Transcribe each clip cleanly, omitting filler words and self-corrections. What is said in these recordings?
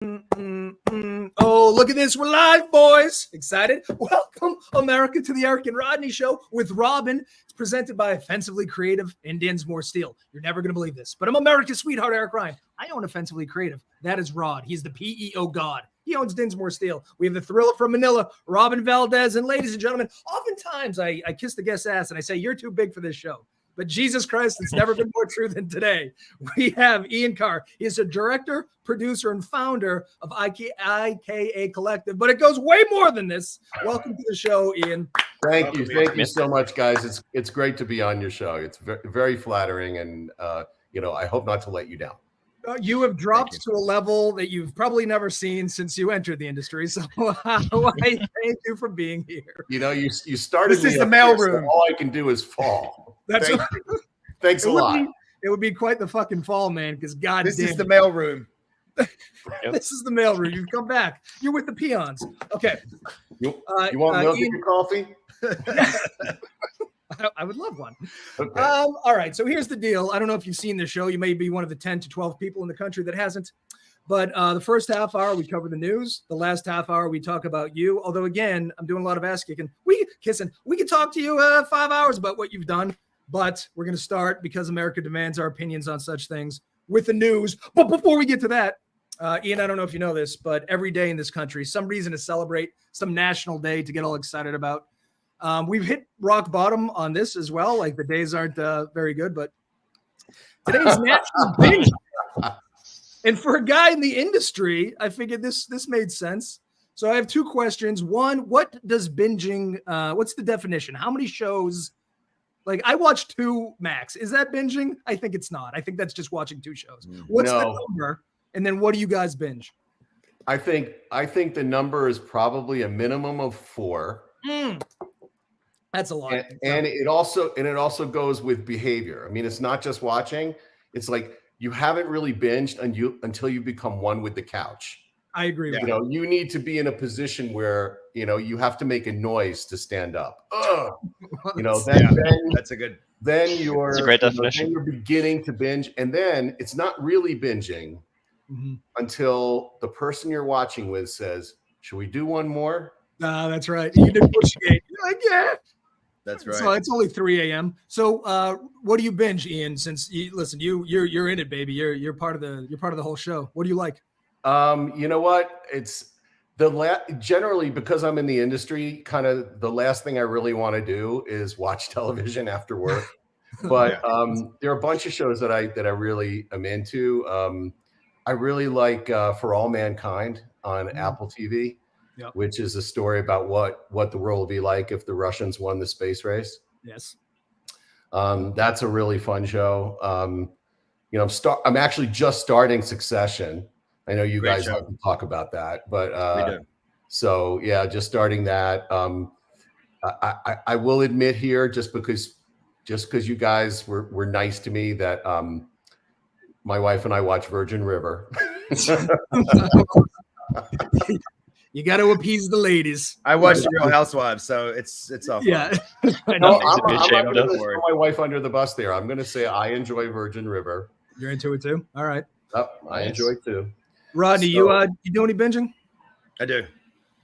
Oh, look at this. We're live, boys. Excited? Welcome, America, to the Eric and Rodney Show with Robin. It's presented by Offensively Creative and Dinsmore Steel. You're never going to believe this, but I'm America's sweetheart, Eric Ryan. I own Offensively Creative. That is Rod. He's the PEO god. He owns Dinsmore Steel. We have the thriller from Manila, Robin Valdez. And ladies and gentlemen, oftentimes I kiss the guest's ass and I say, you're too big for this show. But Jesus Christ, it's never been more true than today. We have Karr. He's a director, producer, and founder of IKA Collective. But it goes way more than this. Welcome to the show, Ian. Thank you. Thank you so much, guys. It's great to be on your show. It's very flattering. And, I hope not to let you down. You have dropped to a level that you've probably never seen since you entered the industry. So I thank you for being here. You started. This is the mailroom. So all I can do is fall. Thanks a lot. It would be quite the fucking fall, man. Because this is the mailroom. This is the mailroom. You've come back. You're with the peons. Okay. You want milk in your coffee? I would love one. Okay. All right. So here's the deal. I don't know if you've seen the show. You may be one of the 10 to 12 people in the country that hasn't. But the first half hour, we cover the news. The last half hour, we talk about you. Although, again, I'm doing a lot of ass kicking. We can talk to you 5 hours about what you've done. But we're going to start, because America demands our opinions on such things, with the news. But before we get to that, Ian, I don't know if you know this, but every day in this country, some reason to celebrate, some national day to get all excited about. We've hit rock bottom on this as well. Like, the days aren't very good, but today's National Binge. And for a guy in the industry, I figured this made sense. So I have two questions. One, what does binging, what's the definition? How many shows? Like, I watch 2 max. Is that binging? I think it's not. I think that's just watching 2 shows. What's the number? And then what do you guys binge? I think the number is probably a minimum of 4. That's a lot. And it also goes with behavior. I mean, it's not just watching. It's like you haven't really binged until you become one with the couch. I agree with you. You need to be in a position where, you have to make a noise to stand up. That's a good. Then you're, that's a great definition. Then you're beginning to binge. And then it's not really binging until the person you're watching with says, should we do one more? That's right. You negotiate. You're like, yeah. That's right. So it's only 3 a.m. So what do you binge, Ian? Since you're in it, baby. You're part of the whole show. What do you like? You know what? It's generally, because I'm in the industry, kind of the last thing I really want to do is watch television after work. But there are a bunch of shows that I really am into. I really like For All Mankind on Apple TV. Yep. Which is a story about what the world would be like if the Russians won the space race. Yes. That's a really fun show. I'm actually just starting Succession. I know you guys like to talk about that, but we do. So yeah, just starting that. I will admit here, just because you guys were nice to me, that my wife and I watch Virgin River. You got to appease the ladies. I watched Real Housewives, so it's all fun. Yeah. I'm not going to throw my wife under the bus there. I'm going to say I enjoy Virgin River. You're into it too? All right. I enjoy it too. Rodney, you do any binging? I do.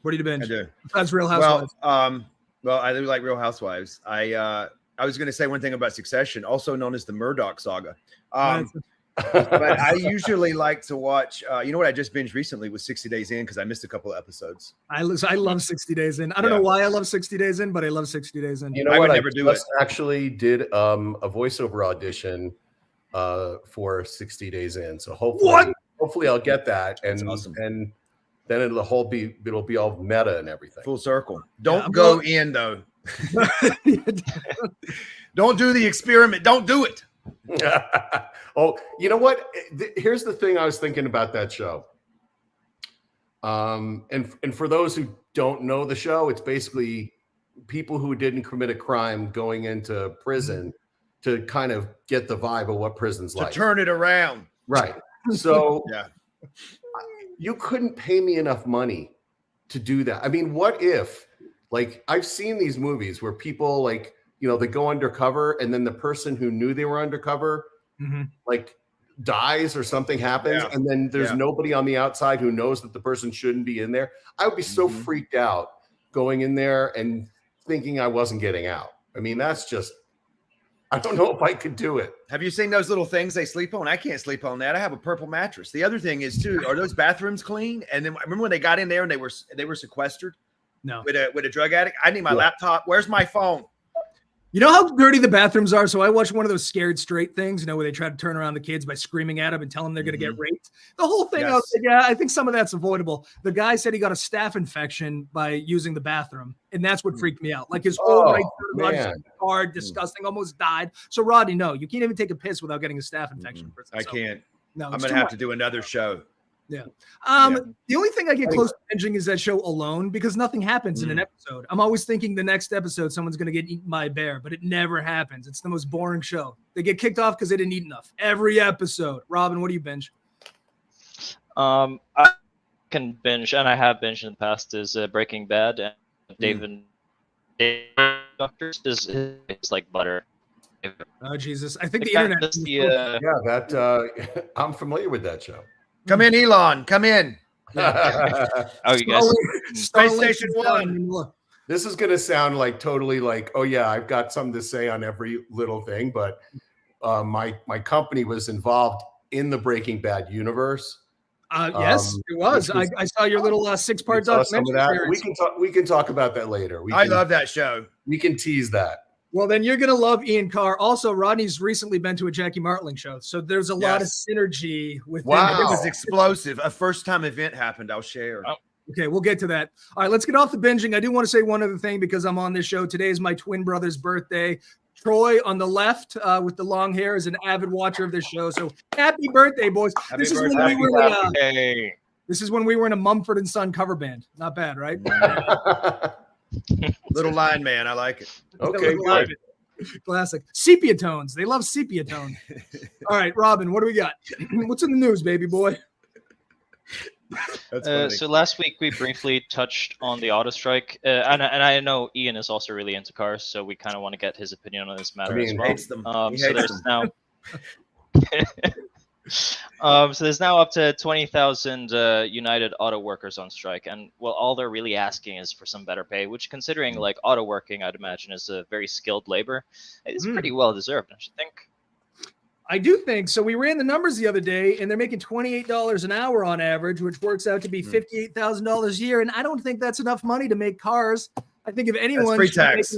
What do you binge? I do. Besides Real Housewives. Well, I do like Real Housewives. I was going to say one thing about Succession, also known as the Murdoch Saga. But I usually like to watch, what I just binged recently was 60 Days In, because I missed a couple of episodes. I love 60 Days In. I don't know why I love 60 Days In, but I love 60 Days In. I would never do it. Actually did a voiceover audition for 60 Days In. So hopefully I'll get that. And awesome. And then it'll be all meta and everything. Full circle. Don't go in though. Don't do the experiment. Don't do it. Oh, you know what? Here's the thing I was thinking about that show. And for those who don't know the show, it's basically people who didn't commit a crime going into prison to kind of get the vibe of what prison's like. To turn it around. Right. So yeah, you couldn't pay me enough money to do that. I mean, what if, like, I've seen these movies where people, like, they go undercover, and then the person who knew they were undercover, like, dies or something happens, and then there's nobody on the outside who knows that the person shouldn't be in there. I would be so freaked out going in there and thinking I wasn't getting out. I mean, that's just, I don't know if I could do it. Have you seen those little things they sleep on? I can't sleep on that. I have a purple mattress. The other thing is too, are those bathrooms clean? And then remember when they got in there and they were sequestered? No. With a drug addict? I need my laptop. Where's my phone? You know how dirty the bathrooms are? So I watched one of those Scared Straight things, you know, where they try to turn around the kids by screaming at them and tell them they're going to get raped. The whole thing, I was like, yeah, I think some of that's avoidable. The guy said he got a staph infection by using the bathroom, and that's what freaked me out. Like his whole hard, disgusting, almost died. So Rodney, no, you can't even take a piss without getting a staph infection. I can't. No, I'm going to have to do another show. Yeah. The only thing I get close to binging is that show Alone, because nothing happens in an episode. I'm always thinking the next episode someone's going to get eaten by a bear, but it never happens. It's the most boring show. They get kicked off because they didn't eat enough. Every episode. Robin, what do you binge? I can binge, and I have binged in the past, is Breaking Bad, and David Doctors is like butter. Oh, Jesus. I think the internet. I'm familiar with that show. Come in, Elon. Come in. Oh, you guys. Space Station 1. This is going to sound like totally like, oh, yeah, I've got something to say on every little thing. But my company was involved in the Breaking Bad universe. Yes, it was. I saw your little 6-part documentary. We can talk about that later. I love that show. We can tease that. Well, then you're going to love Ian Karr. Also, Rodney's recently been to a Jackie Martling show. So there's a lot of synergy with Wow. It was explosive. A first-time event happened. I'll share. Oh, okay, we'll get to that. All right, let's get off the binging. I do want to say one other thing because I'm on this show. Today is my twin brother's birthday. Troy on the left with the long hair is an avid watcher of this show. So happy birthday, boys. This is when we were in a Mumford & Son cover band. Not bad, right? Little line man, I like it. Okay, good. Classic. Sepia tones. They love sepia tone. All right, Robin, what do we got? What's in the news, baby boy? So last week we briefly touched on the auto strike, and I know Ian is also really into cars, so we kind of want to get his opinion on this matter as well. Hates them. So there's now. So there's now up to 20,000 United Auto workers on strike, and well, all they're really asking is for some better pay, which, considering like auto working, I'd imagine is a very skilled labor, is pretty well deserved, don't you think? I do think so. We ran the numbers the other day, and they're making $28 an hour on average, which works out to be $58,000 a year. And I don't think that's enough money to make cars. I think if anyone, free tax.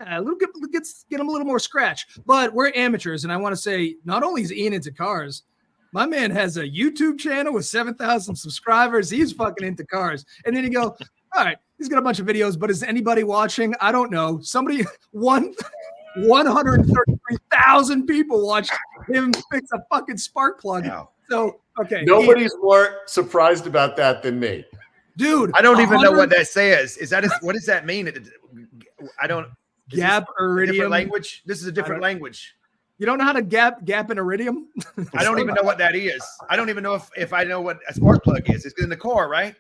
Let's get them a little more scratch. But we're amateurs, and I want to say, not only is Ian into cars, my man has a YouTube channel with 7,000 subscribers. He's fucking into cars. And then you go, all right, he's got a bunch of videos, but is anybody watching? I don't know. 133,000 people watched him fix a fucking spark plug. Wow. So, okay. Nobody's more surprised about that than me. Dude. I don't even know what that says. What does that mean? I don't. Gap iridium. Different language? This is a different language. You don't know how to gap in iridium? I don't even know what that is. I don't even know if I know what a spark plug is. It's in the car, right?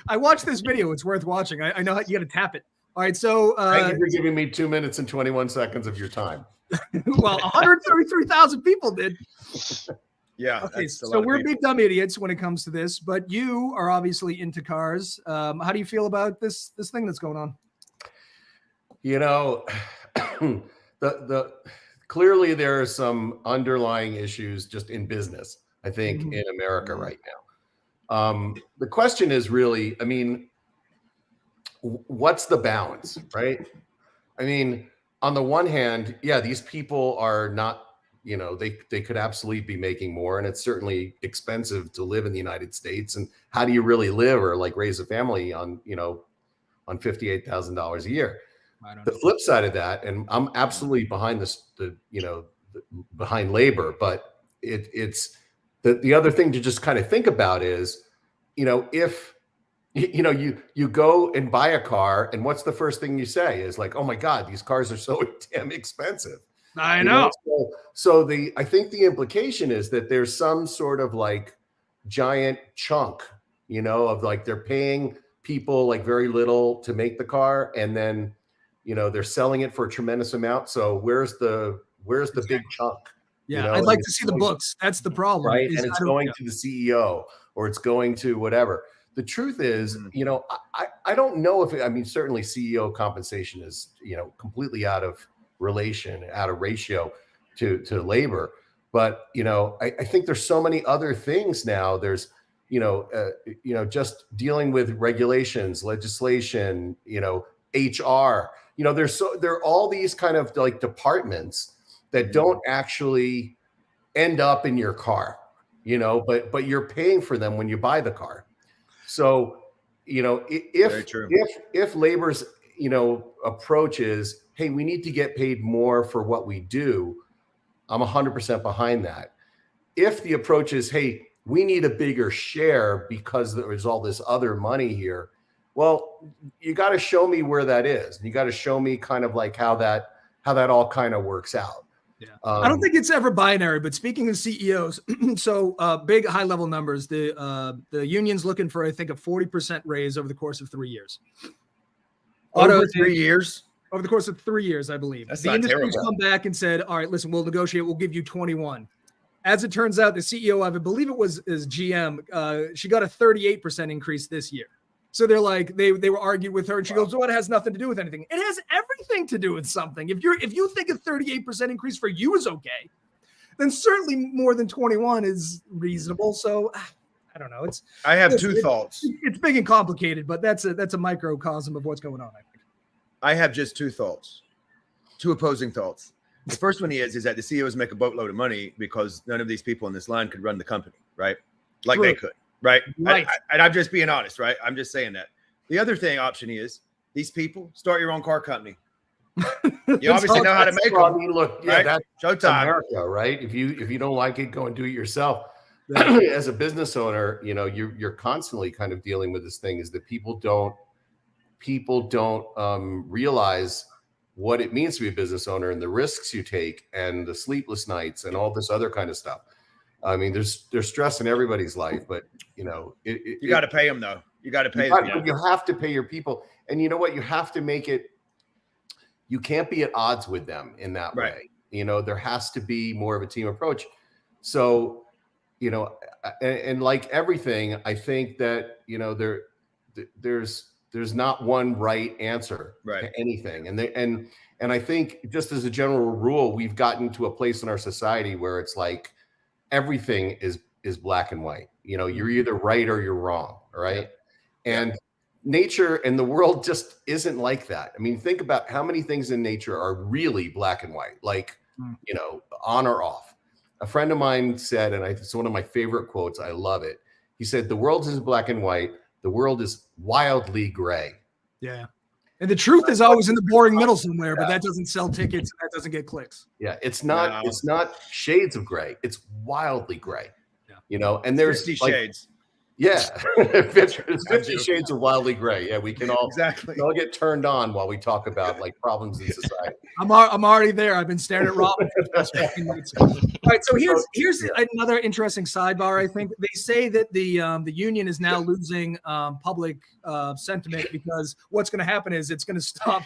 I watched this video. It's worth watching. I know how you got to tap it. All right, so thank you for giving me 2 minutes and 21 seconds of your time. Well, 133,000 people did. Yeah. Okay, so we're big dumb idiots when it comes to this, but you are obviously into cars. How do you feel about this thing that's going on? You know, clearly there are some underlying issues just in business, I think, in America right now. The question is really, I mean, what's the balance, right? I mean, on the one hand, yeah, these people are not, you know, they could absolutely be making more, and it's certainly expensive to live in the United States. And how do you really live or like raise a family on, you know, on $58,000 a year? The flip side of that, and I'm absolutely behind behind labor, but it's the other thing to just kind of think about is, you know, if you go and buy a car, and what's the first thing you say is like, oh my God, these cars are so damn expensive. I know. So I think the implication is that there's some sort of like giant chunk, you know, of like they're paying people like very little to make the car, and then, you know, they're selling it for a tremendous amount. So where's the big chunk? Yeah, you know, I'd like and to it's see the going- books. That's the problem. right? is And it's I don't- going to the CEO or it's going to whatever. The truth is, you know, I don't know if I mean, certainly CEO compensation is, you know, completely out of relation, out of ratio to labor. But, you know, I think there's so many other things now. There's, you know, just dealing with regulations, legislation, you know, HR, you know, there are all these kind of like departments that don't actually end up in your car, you know, but you're paying for them when you buy the car. So, you know, if labor's, you know, approach is, hey, we need to get paid more for what we do, I'm 100% behind that. If the approach is, hey, we need a bigger share because there's all this other money here, well, you got to show me where that is. You got to show me kind of like how that all kind of works out. Yeah. I don't think it's ever binary, but speaking of CEOs, so big high level numbers, the union's looking for, I think, a 40% raise over the course of 3 years. Over 3 years? Over the course of 3 years, I believe. That's the not industry's terrible. come back and said, all right, listen, we'll negotiate. We'll give you 21. As it turns out, the CEO of, I believe it was GM, she got a 38% increase this year. So they're like, they were arguing with her and she goes, well, it has nothing to do with anything. It has everything to do with something. If you think a 38% increase for you is okay, then certainly more than 21 is reasonable. So I don't know. I have two thoughts. It's big and complicated, but that's a microcosm of what's going on, I think. I have just two thoughts, two opposing thoughts. The first one is that the CEOs make a boatload of money because none of these people in this line could run the company, right? Like True. they could, right? Right. And I'm just being honest, right? I'm just saying that. The other option is these people start your own car company. You obviously know how to make them. I mean, look, yeah, right? that's Showtime. America, right? If you don't like it, go and do it yourself. As a business owner, you know, you're constantly kind of dealing with this thing is that people don't realize what it means to be a business owner and the risks you take and the sleepless nights and all this other kind of stuff. I mean, there's stress in everybody's life, but you know, you got to pay them though. You got to pay them. You have to pay your people, and you know what? You have to make it. You can't be at odds with them in that way. You know, there has to be more of a team approach. So, you know, and like everything, I think that you know there's not one right answer to anything, and I think just as a general rule, we've gotten to a place in our society where it's like everything is black and white. You know, you're either right or you're wrong, right? And nature and the world just isn't like that. I mean, think about how many things in nature are really black and white, like you know, on or off. A friend of mine said, and it's one of my favorite quotes. I love it. He said, "The world isn't black and white. The world is wildly gray." Yeah. And the truth is always in the boring middle somewhere, but that doesn't sell tickets. That doesn't get clicks. Yeah. It's not shades of gray. It's wildly gray, you know, and there's 50 like, shades. Yeah. 50 shades of wildly gray. Yeah. We can all all get turned on while we talk about like problems in society. I'm already there. I've been staring at Robin for the past 15 minutes. All right, so here's another interesting sidebar. I think they say that the union is now losing public sentiment because what's going to happen is it's going to stop.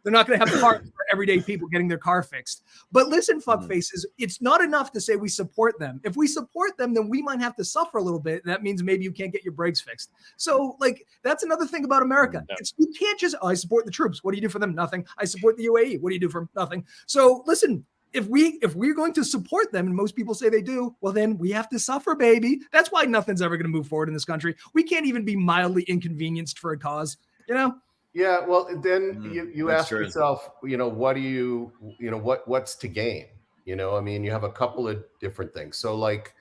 They're not going to have parts for everyday people getting their car fixed. But listen, fuck faces, it's not enough to say we support them. If we support them, then we might have to suffer a little bit. That means maybe you can't get your brakes fixed. So, like, that's another thing about America. You can't just, I support the troops. What do you do for them? Nothing. I support the UAE. What do you do for nothing? So, listen, if we're going to support them, and most people say they do, well, then we have to suffer, baby. That's why nothing's ever going to move forward in this country. We can't even be mildly inconvenienced for a cause, you know? Yeah, well, then you ask yourself, you know, what do you know, what's to gain? You know, I mean, you have a couple of different things. So, like,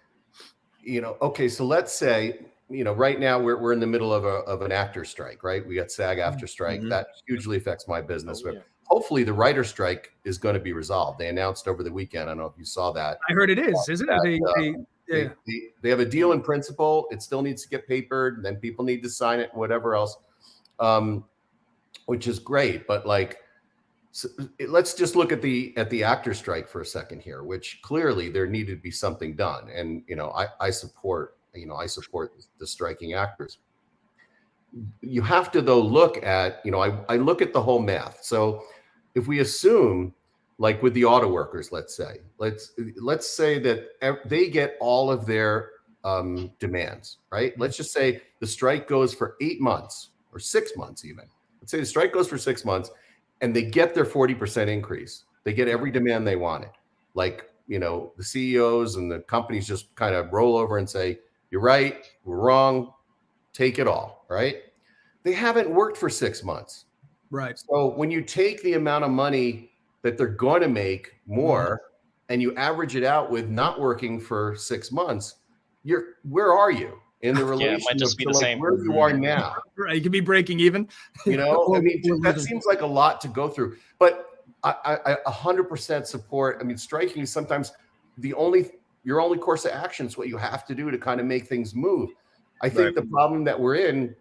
you know, okay, so let's say, you know, right now we're in the middle of an actor strike, right? We got SAG after strike that hugely affects my business. Hopefully, the writer strike is going to be resolved. They announced over the weekend. I don't know if you saw that. I heard it is, isn't it? They have a deal in principle. It still needs to get papered, and then people need to sign it, and whatever else. Which is great, but like, let's just look at the actor strike for a second here, which clearly there needed to be something done. And, you know, I support the striking actors. You have to, though, look at, you know, I look at the whole math. So if we assume like with the auto workers, let's say that they get all of their demands, right? Let's just say the strike goes for 8 months or 6 months even. Let's say the strike goes for 6 months and they get their 40% increase. They get every demand they wanted. Like, the CEOs and the companies just kind of roll over and say, you're right, we're wrong, take it all, right? They haven't worked for 6 months. Right. So when you take the amount of money that they're going to make more and you average it out with not working for 6 months, where are you in the relation it might just be the same. where you are now? Right. You could be breaking even. I mean, that seems like a lot to go through, but I 100% support. I mean, striking is sometimes your only course of action is what you have to do to kind of make things move. I think the problem that we're in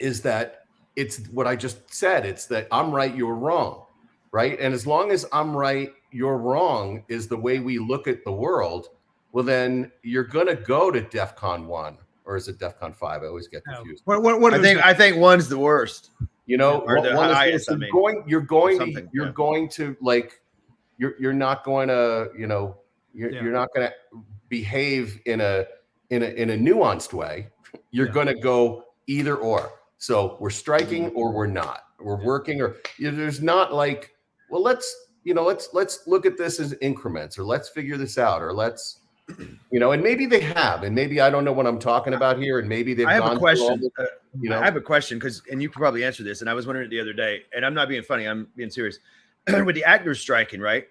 is that it's what I just said. It's that I'm right, you're wrong, right? And as long as I'm right, you're wrong is the way we look at the world, well, then you're going to go to DEFCON 1, or is it DEFCON 5? I always get confused. I think one's the worst. You're not going to behave in a nuanced way. You're going to go either or. So we're striking or we're not. We're working or there's not like, well, let's look at this as increments, or let's figure this out, or let's, and maybe they have, and maybe I don't know what I'm talking about here, and maybe they've. I have a question. I have a question and you can probably answer this. And I was wondering it the other day, and I'm not being funny, I'm being serious. With the actors striking, right?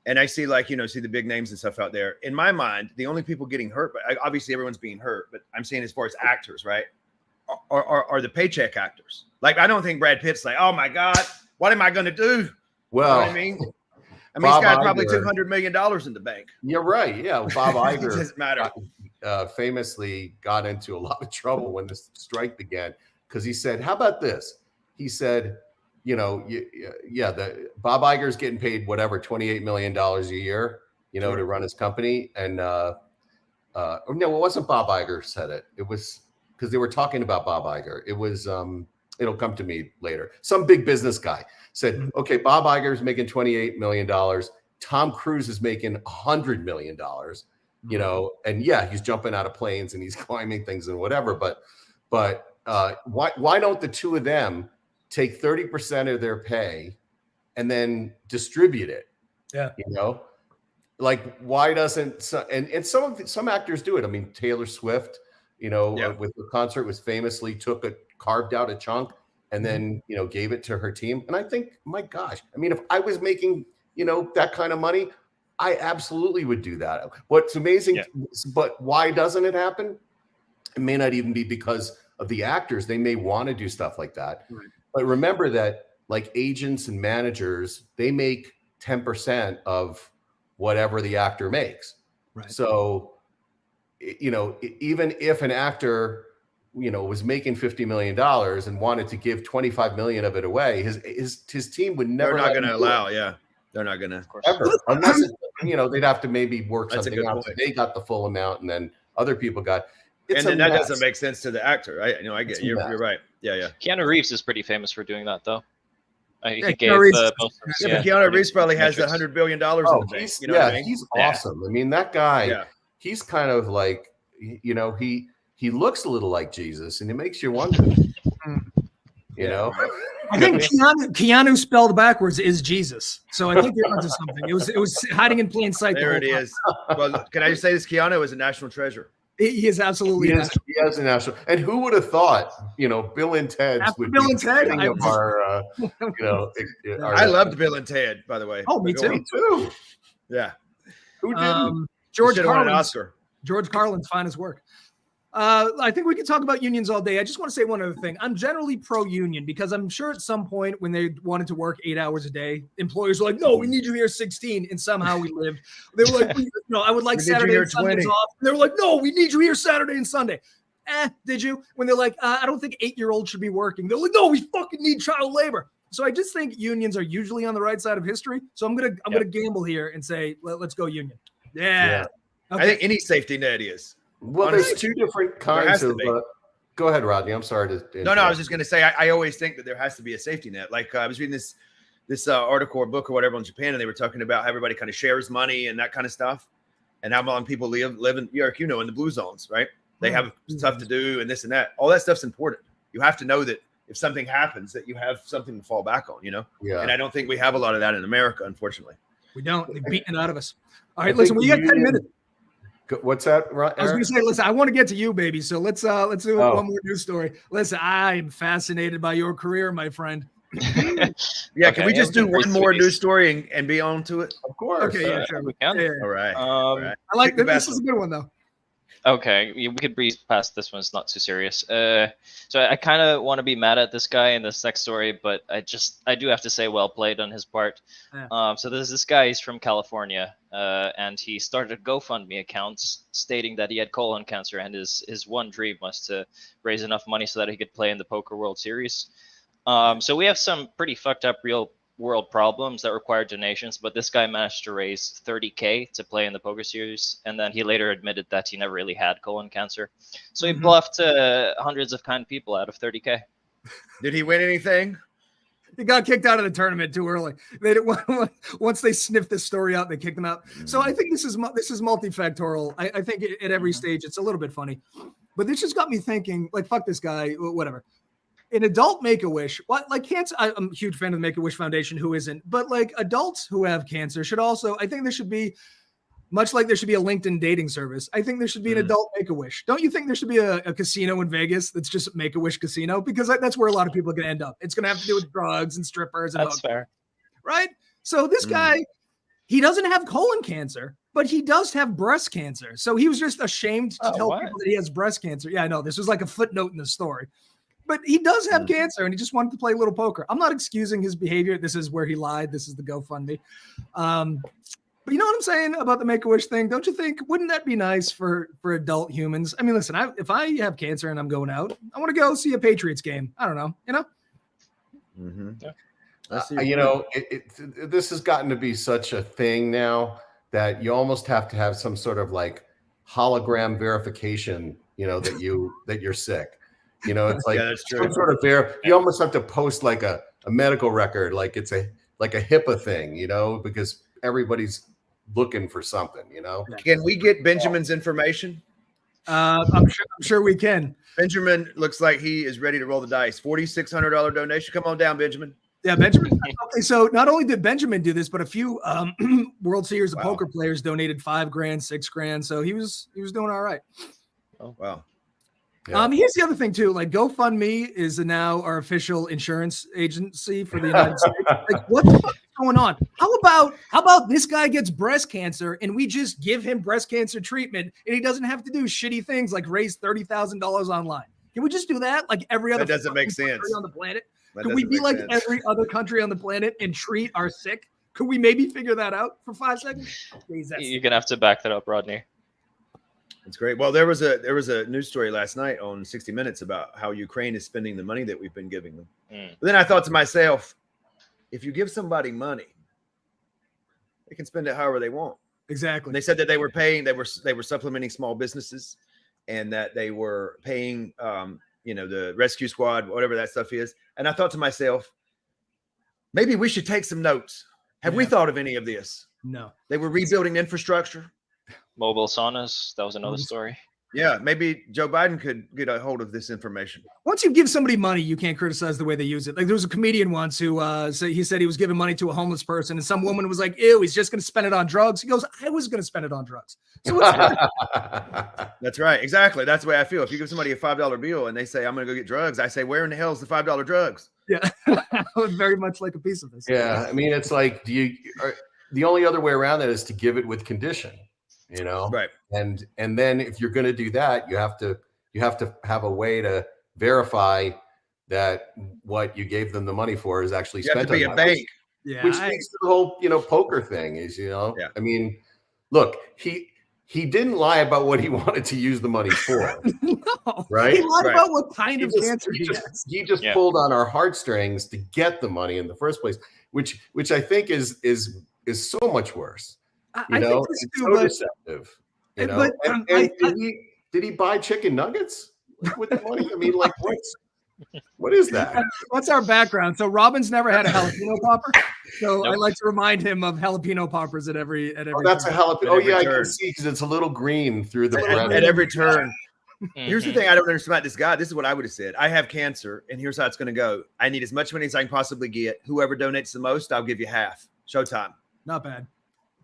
And I see see the big names and stuff out there. In my mind, the only people getting hurt, but obviously everyone's being hurt, but I'm saying as far as actors, right? Are the paycheck actors. Like, I don't think Brad Pitt's like, oh my God, what am I going to do? Well, you know what I mean, he's got probably $200 million in the bank. You're right. Yeah. Bob Iger doesn't matter. Famously got into a lot of trouble when this strike began, because he said, how about this? He said, Bob Iger's getting paid whatever, $28 million a year, to run his company. And no, it wasn't Bob Iger said it. It was because they were talking about Bob Iger. It was it'll come to me later. Some big business guy said, okay, Bob Iger's making $28 million. Tom Cruise is making $100 million, and he's jumping out of planes and he's climbing things and whatever. But why don't the two of them take 30% of their pay and then distribute it? Yeah. Like, why doesn't some actors do it? I mean, Taylor Swift, with the concert was famously carved out a chunk and then, gave it to her team. And I think, my gosh, I mean, if I was making, that kind of money, I absolutely would do that. What's amazing, but why doesn't it happen? It may not even be because of the actors. They may want to do stuff like that. Right. But remember that, like, agents and managers, they make 10% of whatever the actor makes. Right. So, even if an actor, was making $50 million and wanted to give 25 million of it away, his team would never. They're not going to allow. Yeah, they're not going to ever, unless they'd have to maybe work something out. So they got the full amount, and then other people got. And then that doesn't make sense to the actor, right? I get you're right. Yeah. Keanu Reeves is pretty famous for doing that, though. He gave but Keanu Reeves probably has the $100 billion in the bank. What I mean? He's awesome. I mean, that guy, he's kind of like, he looks a little like Jesus, and it makes you wonder. I think Keanu spelled backwards is Jesus. So I think you're onto something. It was hiding in plain sight. There it is. Well, can I just say this? Keanu is a national treasure. He is absolutely. He is a national. And who would have thought? Bill and Ted would Bill be and Ted. Of our, I loved Bill and Ted, by the way. Oh, me too. Me too. Yeah. Who didn't? George Carlin, an Oscar. George Carlin's finest work. I think we could talk about unions all day. I just want to say one other thing. I'm generally pro-union because I'm sure at some point when they wanted to work 8 hours a day, employers were like, no, we need you here 16. And somehow we lived. They were like, no, I would like Saturday and Sundays off. And they were like, no, we need you here Saturday and Sunday. Did you? When they're like, I don't think 8-year-olds should be working. They're like, no, we fucking need child labor. So I just think unions are usually on the right side of history. So I'm gonna gamble here and say, let's go union. Yeah. Okay. I think any safety net is. Well, honestly, there's two different kinds of. Go ahead, Rodney. I'm sorry to. No. I was just going to say I always think that there has to be a safety net. Like I was reading this this article or book or whatever on Japan, and they were talking about how everybody kind of shares money and that kind of stuff, and how long people live in York, in the blue zones, right? They have stuff to do and this and that. All that stuff's important. You have to know that if something happens, that you have something to fall back on, Yeah. And I don't think we have a lot of that in America, unfortunately. We don't. They're beating it out of us. All right, listen, we got 10 minutes. What's that, Aaron? I was going to say, listen, I want to get to you, baby. So let's do one more news story. Listen, I'm fascinated by your career, my friend. Yeah, can we just do one more news story and be on to it? Of course. Okay, yeah, sure. We can. Yeah. All right. I like this. This is a good one, though. Okay, we could breeze past this one. It's not too serious. So I kind of want to be mad at this guy in this next story, but I do have to say, well played on his part. Yeah. So there's this guy. He's from California, and he started a GoFundMe account stating that he had colon cancer, and his one dream was to raise enough money so that he could play in the Poker World Series. So we have some pretty fucked up real world problems that require donations, but this guy managed to raise $30K to play in the Poker Series, and then he later admitted that he never really had colon cancer. So he bluffed hundreds of kind people out of $30K. Did he win anything? He got kicked out of the tournament too early. They didn't, once they sniffed this story out, they kicked him out. So I think this is multifactorial. I think at every stage it's a little bit funny, but this just got me thinking. Like, fuck this guy, whatever. An adult Make-A-Wish, like cancer. I'm a huge fan of the Make-A-Wish Foundation. Who isn't? But like adults who have cancer should also. I think there should be, much like there should be a LinkedIn dating service. I think there should be an adult Make-A-Wish. Don't you think there should be a casino in Vegas that's just Make-A-Wish casino? Because that's where a lot of people are going to end up. It's going to have to do with drugs and strippers. And That's fair, right? So this guy, he doesn't have colon cancer, but he does have breast cancer. So he was just ashamed to tell people that he has breast cancer. Yeah, I know. This was like a footnote in the story. But he does have cancer, and he just wanted to play a little poker. I'm not excusing his behavior. This is where he lied. This is the GoFundMe. But you know what I'm saying about the Make-A-Wish thing? Don't you think? Wouldn't that be nice for adult humans? I mean, listen, if I have cancer and I'm going out, I want to go see a Patriots game. I don't know, This has gotten to be such a thing now that you almost have to have some sort of like hologram verification, that you're sick. It's like some sort of you almost have to post like a medical record, like it's a HIPAA thing, because everybody's looking for something, Can we get Benjamin's information? I'm sure we can. Benjamin looks like he is ready to roll the dice. $4,600 donation. Come on down, Benjamin. Yeah, Benjamin. Okay, so not only did Benjamin do this, but a few World Series of Poker players donated $5,000, $6,000. So he was doing all right. Oh, wow. Yeah. Here's the other thing too. Like GoFundMe is now our official insurance agency for the United States. Like, what the fuck is going on? How about this guy gets breast cancer and we just give him breast cancer treatment and he doesn't have to do shitty things like raise $30,000 online? Can we just do that? Like every other that doesn't make sense on the planet? Could we be like every other country on the planet and treat our sick? Could we maybe figure that out for 5 seconds? You're gonna have to back that up, Rodney. That's great. Well, there was a news story last night on 60 Minutes about how Ukraine is spending the money that we've been giving them. But then I thought to myself, if you give somebody money, they can spend it however they want. Exactly. And they said that they were supplementing small businesses, and that they were paying, the rescue squad, whatever that stuff is. And I thought to myself, maybe we should take some notes. Have we thought of any of this? No. They were rebuilding infrastructure. Mobile saunas. That was another story. Yeah, maybe Joe Biden could get a hold of this information. Once you give somebody money, you can't criticize the way they use it. Like there was a comedian once who said he was giving money to a homeless person, and some woman was like, "Ew, he's just going to spend it on drugs." He goes, "I was going to spend it on drugs." So that's right, exactly. That's the way I feel. If you give somebody a $5 bill and they say, "I'm going to go get drugs," I say, "Where in the hell is the $5 drugs?" Yeah, I would very much like a piece of this. Yeah, I mean, it's like, the only other way around that is to give it with condition. Right. And then if you're going to do that, you have to have a way to verify that what you gave them the money for is actually spent on a bank. Which speaks to the whole, poker thing is, I mean, look, he didn't lie about what he wanted to use the money for. No, right? He lied about what kind of cancer he has. He just pulled on our heartstrings to get the money in the first place, which I think is so much worse. I think this it's too, so deceptive. Did he buy chicken nuggets with the money? I mean, like, what's What is that? What's our background? So Robin's never had a jalapeno popper. So I Nope. like to remind him of jalapeno poppers at every Oh, that's a turn. jalapeno. At Oh, every yeah, I turn. can see because it's a little green through the bread. At every turn. Here's the Mhm. thing I don't understand about this guy. This is what I would have said. I have cancer, and here's how it's going to go. I need as much money as I can possibly get. Whoever donates the most, I'll give you half. Showtime. Not bad.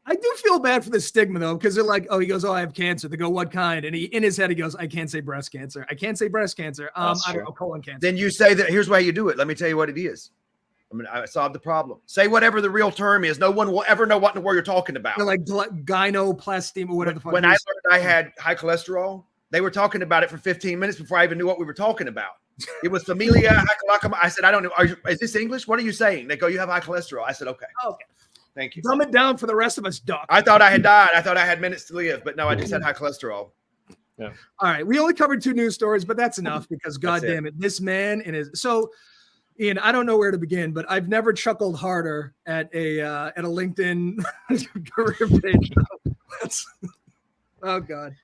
I do feel bad for the stigma though, because they're like, oh, he goes, oh, I have cancer. They go, what kind? And he in his head he goes, I can't say breast cancer. I can't say breast cancer. That's I don't true. know, colon cancer. Then you say that. Here's why you do it. Let me tell you what it is. I solved the problem. Say whatever the real term is. No one will ever know what in the world you're talking about. They're like gynoplasty or whatever the fuck. When I learned I had high cholesterol, they were talking about it for 15 minutes before I even knew what we were talking about. It was familia hycolacoma. I said, I don't know. Is this English? What are you saying? They go, you have high cholesterol. I said, okay. Okay. Thank you. Dumb it down for the rest of us, doc. I thought I had died. I thought I had minutes to live, but no, I just had high cholesterol. All right, we only covered 2 news stories, but that's enough because God damn it, this man and his Ian, I don't know where to begin, but I've never chuckled harder at a LinkedIn career page. Oh God!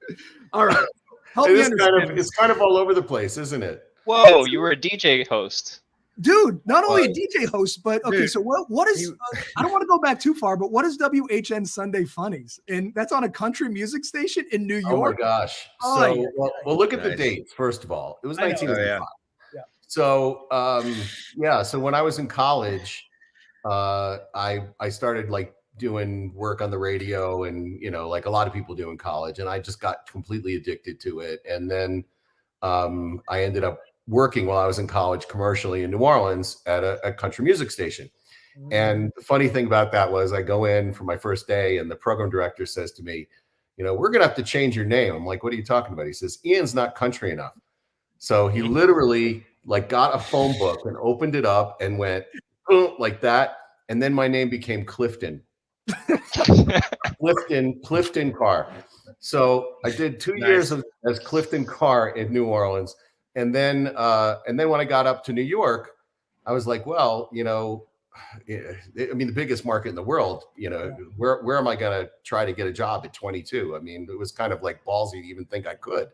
All right, help me understand. It's kind of all over the place, isn't it? Whoa, you were a DJ host. Dude, not only a DJ host, but okay. Dude, So what is? I don't want to go back too far, but what is WHN Sunday Funnies? And that's on a country music station in New York. Oh my gosh! Oh, So yeah. well, look at the Nice. dates. First of all, it was I know. 1985. Yeah. So so when I was in college, I started like doing work on the radio, and like a lot of people do in college, and I just got completely addicted to it. And then I ended up working while I was in college commercially in New Orleans at a country music station. And the funny thing about that was I go in for my first day and the program director says to me, we're going to have to change your name. I'm like, what are you talking about? He says, Ian's not country enough. So he literally like got a phone book and opened it up and went like that. And then my name became Clifton. Clifton Karr. So I did 2 years as Clifton Karr in New Orleans. And then when I got up to New York, I was like, well, I mean, the biggest market in the world, where am I going to try to get a job at 22? I mean, it was kind of like ballsy to even think I could.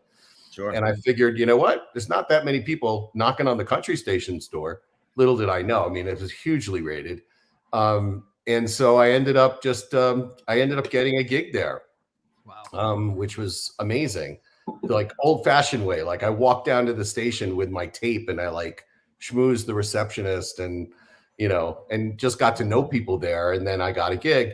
Sure. And I figured, you know what? There's not that many people knocking on the country station's door. Little did I know. I mean, it was hugely rated. And so I ended up getting a gig there. Wow. Which was amazing. Like old-fashioned way. Like I walked down to the station with my tape and I like schmoozed the receptionist and and just got to know people there. And then I got a gig.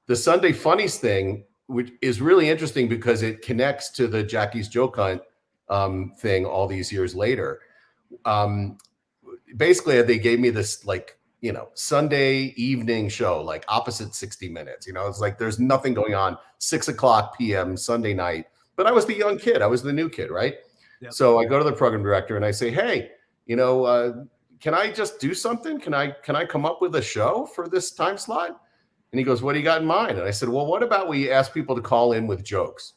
The Sunday Funnies thing, which is really interesting because it connects to the Jackie's Joke Hunt thing all these years later. Basically, they gave me this like Sunday evening show, like opposite 60 Minutes. It's like there's nothing going on. 6:00 p.m. Sunday night. But I was the young kid. I was the new kid, right? Yep. So I go to the program director and I say, hey, can I just do something? Can I come up with a show for this time slot? And he goes, what do you got in mind? And I said, well, what about we ask people to call in with jokes?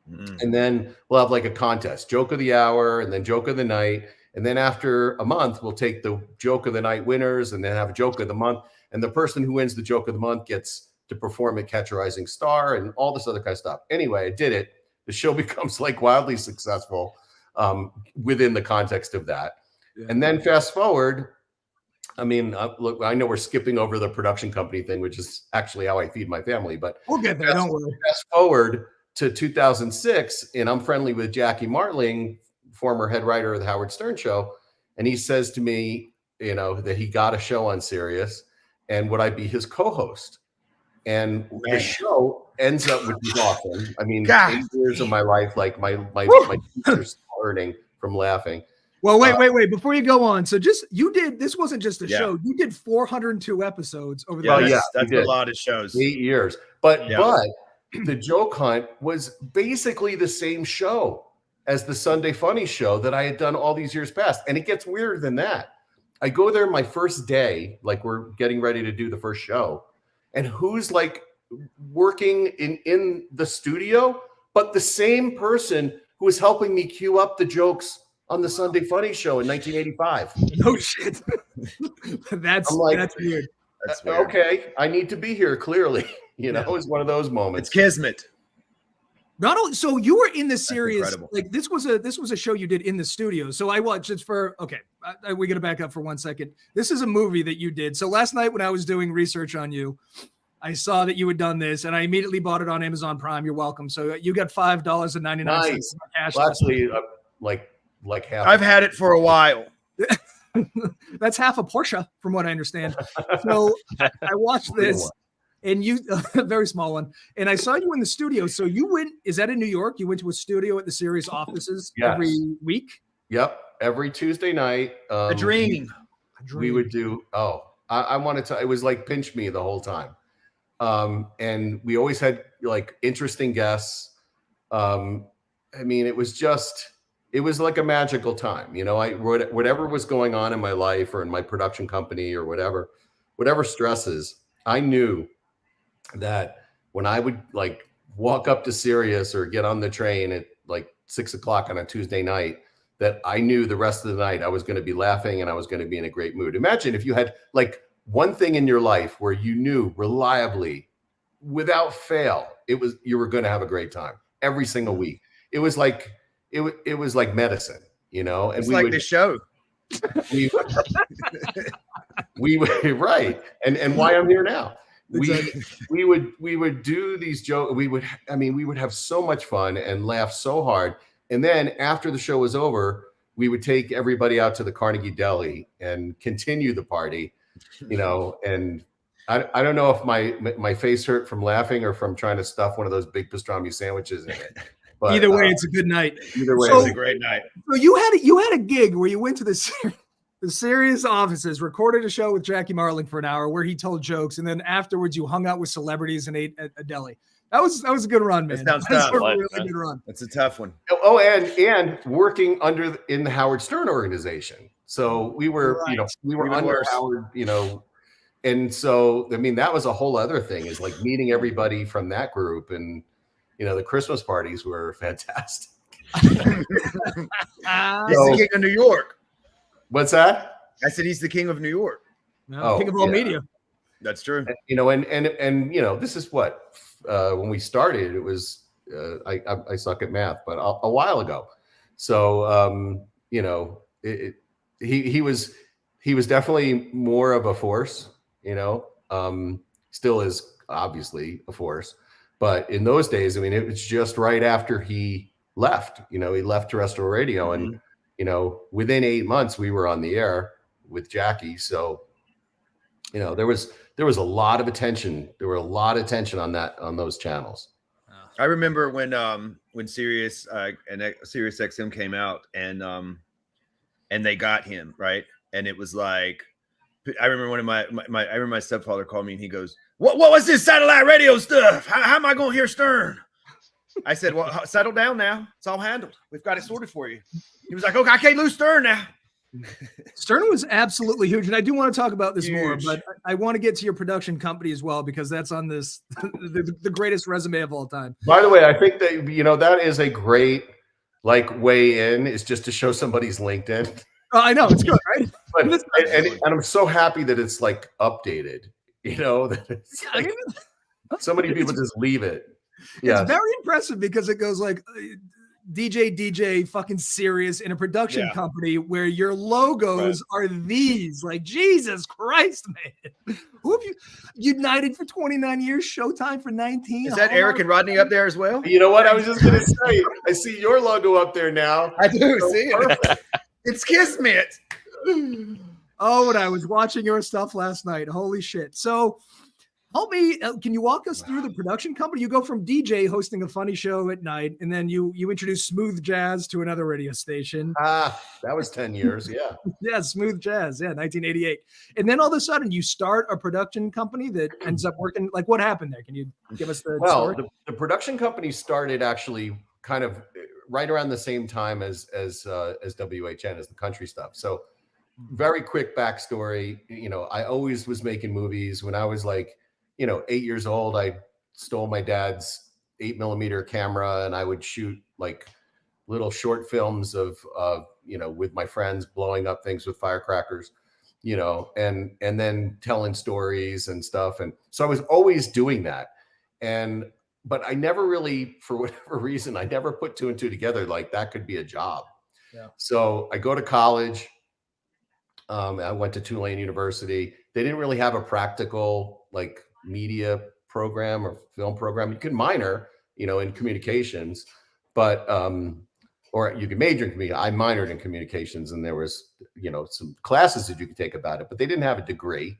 And then we'll have like a contest, joke of the hour, and then joke of the night. And then after a month, we'll take the joke of the night winners and then have a joke of the month. And the person who wins the joke of the month gets to perform at Catch a Rising Star and all this other kind of stuff. Anyway, I did it. The show becomes like wildly successful within the context of that. Yeah. And then fast forward, I mean, look, I know we're skipping over the production company thing, which is actually how I feed my family, but we'll get there. Don't worry. Fast forward to 2006, and I'm friendly with Jackie Martling, former head writer of the Howard Stern Show, and he says to me, that he got a show on Sirius, and would I be his co-host? And the show ends up, which is awesome. I mean, 8 years of my life, like my teeth are hurting from laughing. Well, wait. Before you go on, so this wasn't just a show. You did 402 episodes over the last. That's a lot of shows. 8 years. But the Joke Hunt was basically the same show as the Sunday Funny show that I had done all these years past. And it gets weirder than that. I go there my first day, like we're getting ready to do the first show. And who's like working in the studio, but the same person who was helping me queue up the jokes on the Sunday Funny show in 1985. No shit. That's weird. That's weird. Okay, I need to be here. Clearly, it's one of those moments. It's kismet. Not only, so you were in the series, incredible. like this was a show you did in the studio. So I watched it for, okay, we got to back up for 1 second. This is a movie that you did. So last night when I was doing research on you, I saw that you had done this and I immediately bought it on Amazon Prime. You're welcome. So you got $5.99 Nice. cash. Well, actually, like half. I've had it for a while. That's half a Porsche from what I understand. So I watched this. And you, a very small one. And I saw you in the studio. So you went, is that in New York? You went to a studio at the series offices every week? Yep. Every Tuesday night. A dream. We would do, I wanted to, it was like pinch me the whole time. And we always had like interesting guests. I mean, it was like a magical time. You know, whatever was going on in my life or in my production company or whatever stresses, I knew that when I would like walk up to Sirius or get on the train at like 6 o'clock on a Tuesday night, that I knew the rest of the night I was going to be laughing and I was going to be in a great mood. Imagine if you had like one thing in your life where you knew reliably, without fail, you were going to have a great time every single week. It was like medicine, you know. And it's like the show. We would right, and why I'm here now. We would do these jokes. We would have so much fun and laugh so hard. And then after the show was over, we would take everybody out to the Carnegie Deli and continue the party, you know. And I don't know if my face hurt from laughing or from trying to stuff one of those big pastrami sandwiches in it. But either way, it's a good night. Either way, it's a great night. So you had a gig where you went to the Sirius offices, recorded a show with Jackie Marling for an hour where he told jokes, and then afterwards you hung out with celebrities and ate at a deli. That was a good run, man. That sounds tough. A really good run. That's a tough one. Oh, and working in the Howard Stern organization. So we were, right. We were under Howard, and so I mean that was a whole other thing, is like meeting everybody from that group, and the Christmas parties were fantastic. He's the king of New York. What's that? I said he's the king of New York. No, king of all media. That's true. And this is what when we started, it was I suck at math, but a while ago. So he was definitely more of a force. Still is obviously a force, but in those days, I mean, it was just right after he left. He left terrestrial radio, and within 8 months we were on the air with Jackie. So there was a lot of attention. There were a lot of attention on those channels. I remember when Sirius and Sirius XM came out, and they got him right, and it was like, I remember one of I remember my stepfather called me and he goes, "What was this satellite radio stuff? How am I going to hear Stern?" I said, "Well, settle down now. It's all handled. We've got it sorted for you." He was like, "Okay, I can't lose Stern now." Stern was absolutely huge, and I do want to talk about this more, but I want to get to your production company as well, because that's on this the greatest resume of all time. By the way, I think that that is a great way in, is just to show somebody's LinkedIn. Oh, I know, it's good, right? and I'm so happy that it's like updated. That it's so many people just leave it. Yeah, it's very impressive because it goes like DJ fucking Sirius in a production company where your logos are these. Like, Jesus Christ, man. Who have you United for 29 years, Showtime for 19? Is that Eric and Rodney up there as well? You know what? I was just gonna say, I see your logo up there now. I do see it. It's Kismet. Oh, and I was watching your stuff last night. Holy shit. So help me. Can you walk us through the production company? You go from DJ hosting a funny show at night, and then you introduce Smooth Jazz to another radio station. That was 10 years. Yeah. Yeah. Smooth Jazz. Yeah. 1988. And then all of a sudden you start a production company that ends up working. Like, what happened there? Can you give us the story? The production company started actually kind of right around the same time as WHN, as the country stuff. So very quick backstory. I always was making movies. When I was like, 8 years old, I stole my dad's 8mm camera, and I would shoot like little short films of with my friends, blowing up things with firecrackers, and then telling stories and stuff. And so I was always doing that. but I never really, for whatever reason, I never put two and two together. Like that could be a job. Yeah. So I go to college. I went to Tulane University. They didn't really have a practical like media program or film program. You could minor, in communications, but or you could major in communication. I minored in communications, and there was some classes that you could take about it, but they didn't have a degree.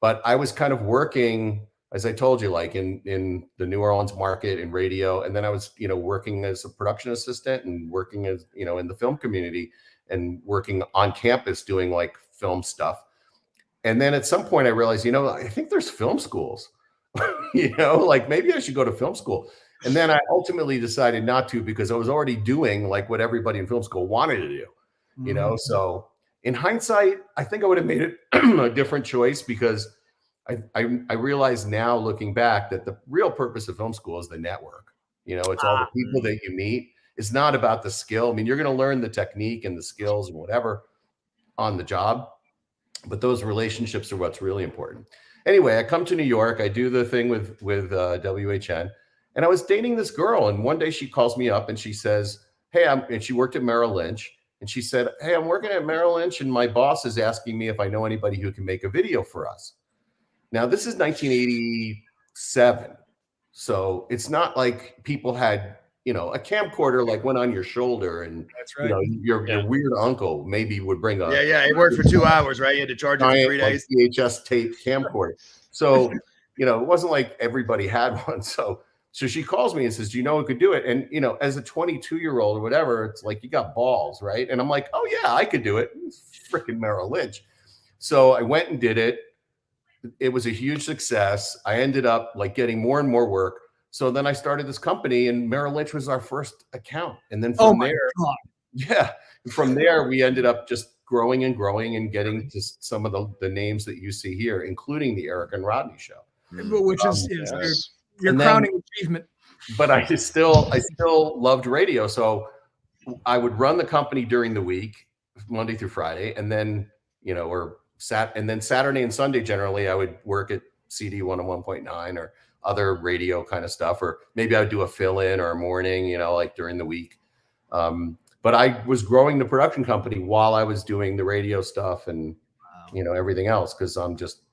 But I was kind of working, as I told you, like in the New Orleans market in radio, and then I was working as a production assistant and working as in the film community and working on campus doing like film stuff. And then at some point I realized, I think there's film schools, like maybe I should go to film school. And then I ultimately decided not to because I was already doing like what everybody in film school wanted to do, So in hindsight, I think I would have made it a different choice because I realize now looking back that the real purpose of film school is the network. It's all the people that you meet. It's not about the skill. I mean, you're going to learn the technique and the skills and whatever on the job, but those relationships are what's really important. Anyway, I come to New York. I do the thing with WHN, and I was dating this girl. And one day she calls me up and she says, "Hey," and she worked at Merrill Lynch. And she said, "Hey, I'm working at Merrill Lynch, and my boss is asking me if I know anybody who can make a video for us." Now, this is 1987. So it's not like people had a camcorder like went on your shoulder, and that's right. Your weird uncle maybe would bring a it worked for 2 hours, right? You had to charge it for 3 days. Like VHS tape camcorder. So it wasn't like everybody had one. So she calls me and says, "Do you know who could do it?" And as a 22-year-old or whatever, it's like you got balls, right? And I'm like, "Oh yeah, I could do it." Freaking Merrill Lynch. So I went and did it. It was a huge success. I ended up like getting more and more work. So then I started this company, and Merrill Lynch was our first account. And then from there, we ended up just growing and growing and getting to some of the names that you see here, including the Eric and Rodney show, which is your crowning achievement. But I still loved radio, so I would run the company during the week, Monday through Friday, and then Saturday and Sunday generally I would work at CD 101.9 or other radio kind of stuff, or maybe I would do a fill-in or a morning, like during the week. But I was growing the production company while I was doing the radio stuff and everything else because I'm just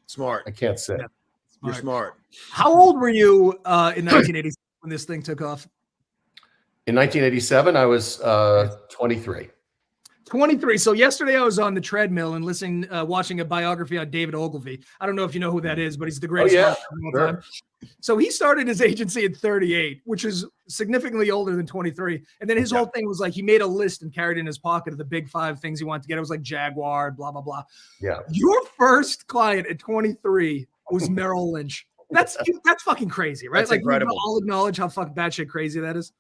smart. I can't say. Yeah. You're smart. How old were you in 1987 when this thing took off? In 1987, I was 23. 23. So yesterday I was on the treadmill and watching a biography on David Ogilvy. I don't know if you know who that is, but he's the greatest of all time. So he started his agency at 38, which is significantly older than 23. And then his whole thing was like he made a list and carried in his pocket of the big 5 things he wanted to get. It was like Jaguar, blah, blah, blah. Yeah. Your first client at 23 was Merrill Lynch. That's fucking crazy, right? That's like incredible. We all acknowledge how fucking batshit crazy that is.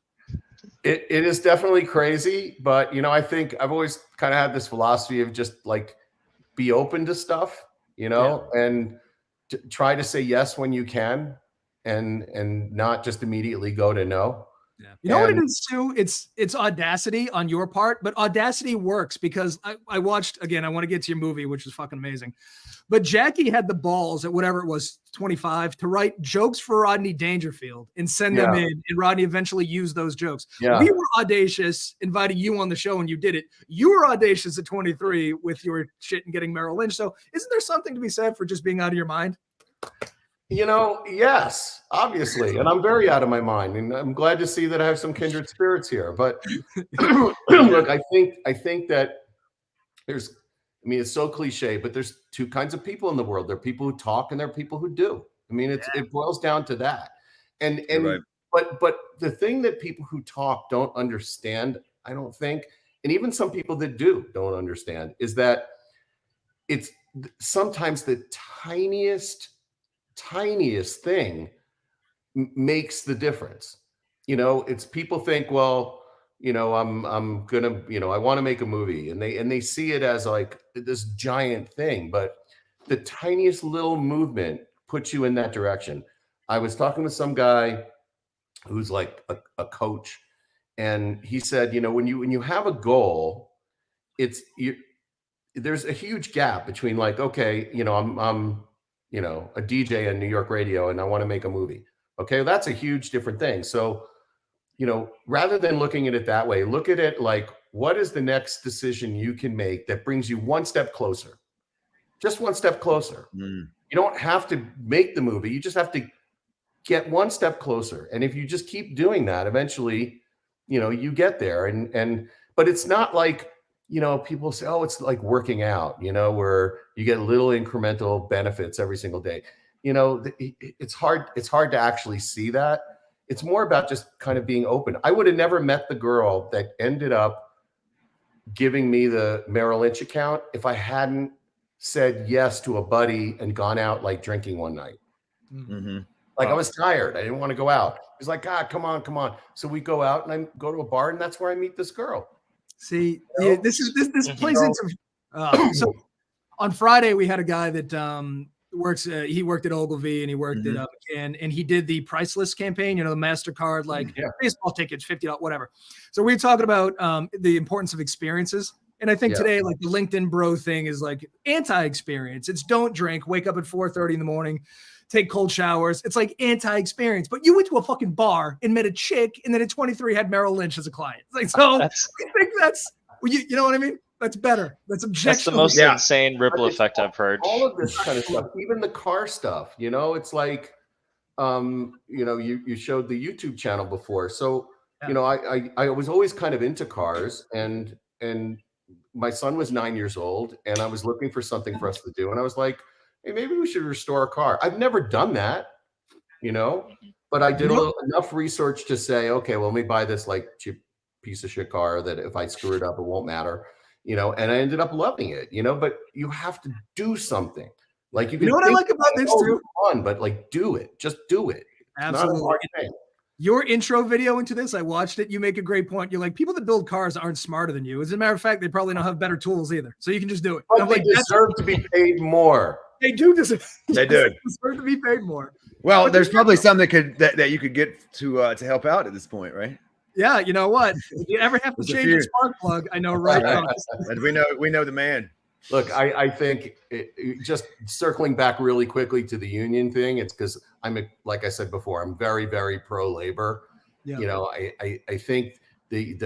It is definitely crazy, but I think I've always kind of had this philosophy of just like be open to stuff, and try to say yes when you can, and not just immediately go to no. Yeah. You know what it is too? It's audacity on your part, but audacity works because I watched, again, I want to get to your movie, which is fucking amazing. But Jackie had the balls at whatever it was, 25, to write jokes for Rodney Dangerfield and send them in. And Rodney eventually used those jokes. Yeah. We were audacious, inviting you on the show, and you did it. You were audacious at 23 with your shit and getting Merrill Lynch. So isn't there something to be said for just being out of your mind? Yes, obviously. And I'm very out of my mind. And I'm glad to see that I have some kindred spirits here. But look, I think that it's so cliche, but there's 2 kinds of people in the world. There are people who talk and there are people who do. It boils down to that. And right. but the thing that people who talk don't understand, I don't think, and even some people that don't understand, is that it's sometimes the tiniest thing makes the difference. It's people think, well, I'm gonna, I want to make a movie, and they see it as like this giant thing, but the tiniest little movement puts you in that direction. I was talking with some guy who's like a coach, and he said, when you have a goal, there's a huge gap between like, okay, I'm a DJ in New York radio and I want to make a movie. Okay, that's a huge different thing. So, you know, rather than looking at it that way, look at it like, what is the next decision you can make that brings you one step closer? Just one step closer. Mm. You don't have to make the movie. You just have to get one step closer. And if you just keep doing that, eventually, you know, you get there. But it's not like, you know, people say, oh, it's like working out, you know, where you get little incremental benefits every single day. You know, it's hard to actually see that. It's more about just kind of being open. I would have never met the girl that ended up giving me the Merrill Lynch account if I hadn't said yes to a buddy and gone out like drinking one night. Mm-hmm. Like I was tired. I didn't want to go out. He's like, come on. So we go out and I go to a bar, and that's where I meet this girl. See, yeah, this plays into. So on Friday we had a guy that works. He worked at Ogilvy and he worked at and he did the Priceless campaign. You know, the MasterCard, like baseball tickets, $50, whatever. So we were talking about the importance of experiences. And I think today, like the LinkedIn bro thing is like anti-experience. It's don't drink, wake up at 4:30 in the morning, take cold showers. It's like anti-experience. But you went to a fucking bar and met a chick, and then at 23 had Merrill Lynch as a client. It's like, so I think that's, you know what I mean? That's better. That's objectionable. That's the most insane ripple effect I've heard. All of this kind of stuff, even the car stuff, you know, it's like, you know, you showed the YouTube channel before. So, you know, I was always kind of into cars, and my son was 9 years old, and I was looking for something for us to do. And I was like, hey, maybe we should restore a car. I've never done that, you know, but I did enough research to say, okay, well, let me buy this like cheap piece of shit car that if I screw it up, it won't matter, you know, and I ended up loving it, you know, but you have to do something. Like you know what I like about this too? Fun, but like do it. Just do it. Absolutely. Your intro video into this, I watched it. You make a great point. You're like, people that build cars aren't smarter than you. As a matter of fact, they probably don't have better tools either. So you can just do it. But they deserve to be paid more. They do deserve. They do deserve to be paid more. Well, there's probably some that you could get to help out at this point, right? Yeah, you know what? If you ever have to change a spark plug, I know right now. And we know the man. Look, I think just circling back really quickly to the union thing, it's because like I said before, I'm very, very pro labor. Yeah. You know, I think the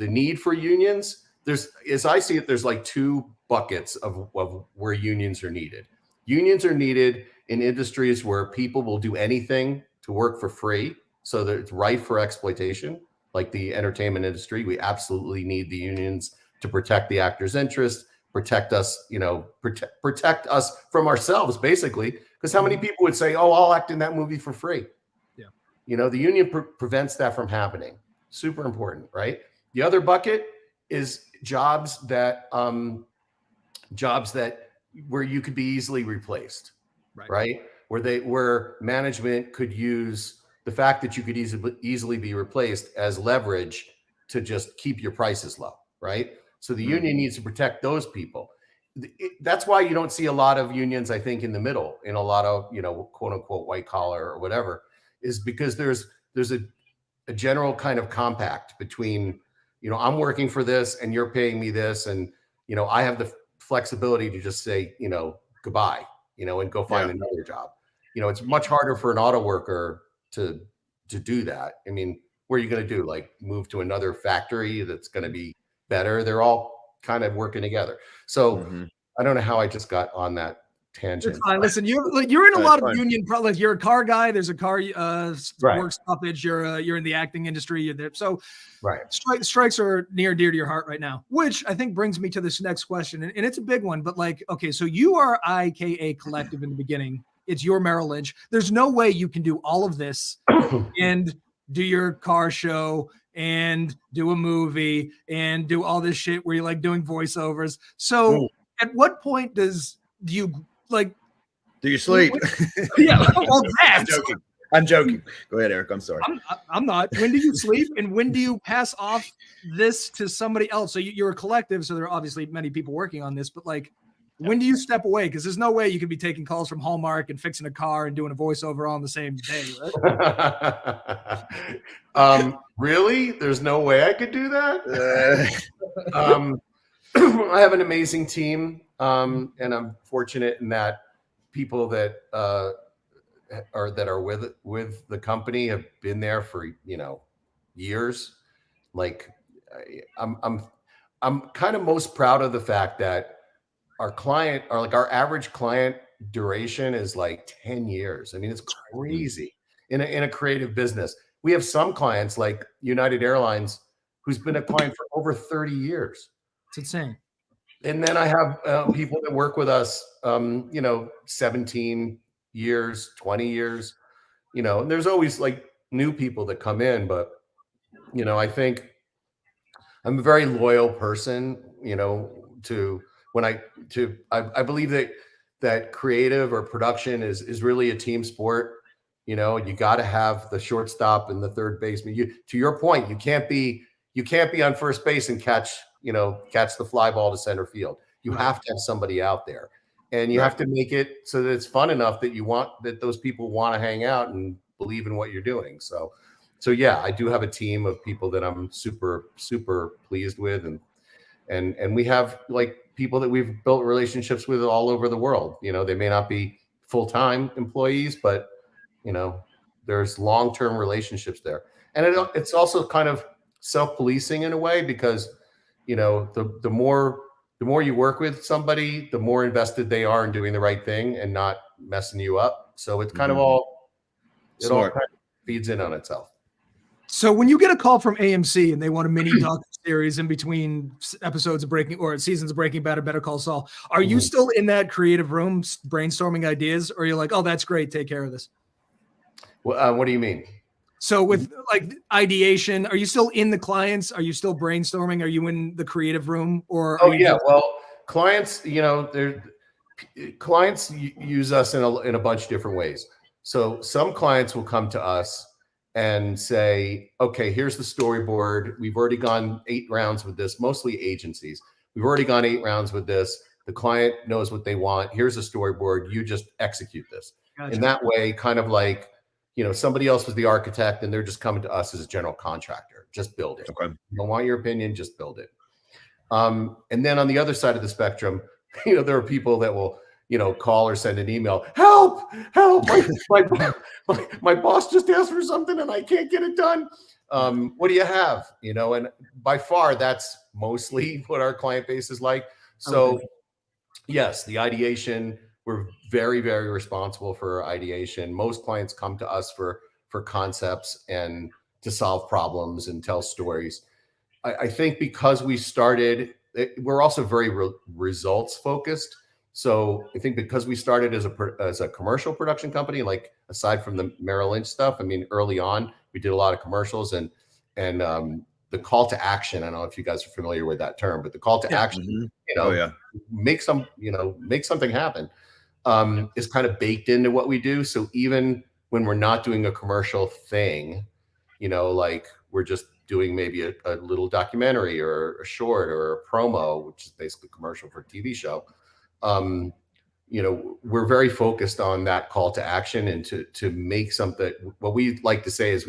need for unions, as I see it, there's like two buckets of where unions are needed. Unions are needed in industries where people will do anything to work for free, so that it's rife for exploitation, like the entertainment industry. We absolutely need the unions to protect the actors' interests, protect us, you know, protect us from ourselves, basically. Because how many people would say, "Oh, I'll act in that movie for free"? Yeah, you know, the union prevents that from happening. Super important, right? The other bucket is jobs that where you could be easily replaced, right? Where management could use the fact that you could easily be replaced as leverage to just keep your prices low, right? So the union needs to protect those people. That's why you don't see a lot of unions, I think, in the middle, in a lot of, you know, quote unquote white collar or whatever, is because there's a general kind of compact between, you know, I'm working for this and you're paying me this, and, you know, I have the flexibility to just say, you know, goodbye, you know, and go find another job. You know, it's much harder for an auto worker to do that. I mean, what are you going to do? Like move to another factory that's going to be better? They're all kind of working together. So I don't know how I just got on that tangent. It's fine. Listen, you're in a lot of union. Probably you're a car guy. There's a car work stoppage. You're in the acting industry. You're there. So strikes are near and dear to your heart right now. Which I think brings me to this next question, and it's a big one. But like, okay, so you are IKA Collective in the beginning. It's your Merrill Lynch. There's no way you can do all of this and do your car show and do a movie and do all this shit where you're like doing voiceovers. So at what point do you sleep? Yeah, all that. I'm joking. Go ahead, Eric. I'm sorry. I'm not. When do you sleep, and when do you pass off this to somebody else? So you're a collective, so there are obviously many people working on this, but like, when do you step away? Because there's no way you could be taking calls from Hallmark and fixing a car and doing a voiceover all on the same day, right? Really? There's no way I could do that? I have an amazing team, and I'm fortunate in that people that are with the company have been there for, years. Like I'm kind of most proud of the fact that our average client duration is like 10 years. I mean, it's crazy in a creative business. We have some clients like United Airlines, who's been a client for over 30 years. It's insane. And then I have people that work with us, 17 years, 20 years, and there's always like new people that come in, but, I think I'm a very loyal person, I believe that creative or production is really a team sport. You got to have the shortstop and the third baseman. To your point, you can't be on first base and catch the fly ball to center field. You have to have somebody out there, and you have to make it so that it's fun enough that those people want to hang out and believe in what you're doing. So yeah, I do have a team of people that I'm super, super pleased with. And we have like people that we've built relationships with all over the world. They may not be full-time employees, but there's long-term relationships there. And it's also kind of self-policing in a way, because, the more you work with somebody, the more invested they are in doing the right thing and not messing you up. So it's kind of all kind of feeds in on itself. So when you get a call from AMC and they want a mini doc series in between episodes of seasons of Breaking Bad or Better Call Saul, are you still in that creative room brainstorming ideas, or you're like, oh, that's great, take care of this? Well, what do you mean? So with like ideation, are you still in the clients? Are you still brainstorming? Are you in the creative room? Or well, clients, clients use us in a bunch of different ways. So some clients will come to us and say, okay, here's the storyboard. We've already gone 8 rounds with this, mostly agencies. We've already gone 8 rounds with this. The client knows what they want. Here's a storyboard. You just execute this. Gotcha. In that way, kind of like, somebody else was the architect and they're just coming to us as a general contractor. Just build it. Okay. You don't want your opinion, just build it. And then on the other side of the spectrum, there are people that will, call or send an email. Help! My boss just asked for something and I can't get it done. What do you have? And by far, that's mostly what our client base is like. So yes, the ideation, we're very, very responsible for ideation. Most clients come to us for concepts and to solve problems and tell stories. I think because we started, we're also very results focused. So I think because we started as a commercial production company, like aside from the Merrill Lynch stuff, I mean, early on we did a lot of commercials and the call to action. I don't know if you guys are familiar with that term, but the call to action, make something happen, is kind of baked into what we do. So even when we're not doing a commercial thing, like we're just doing maybe a little documentary or a short or a promo, which is basically commercial for a TV show. We're very focused on that call to action and to make something. What we like to say is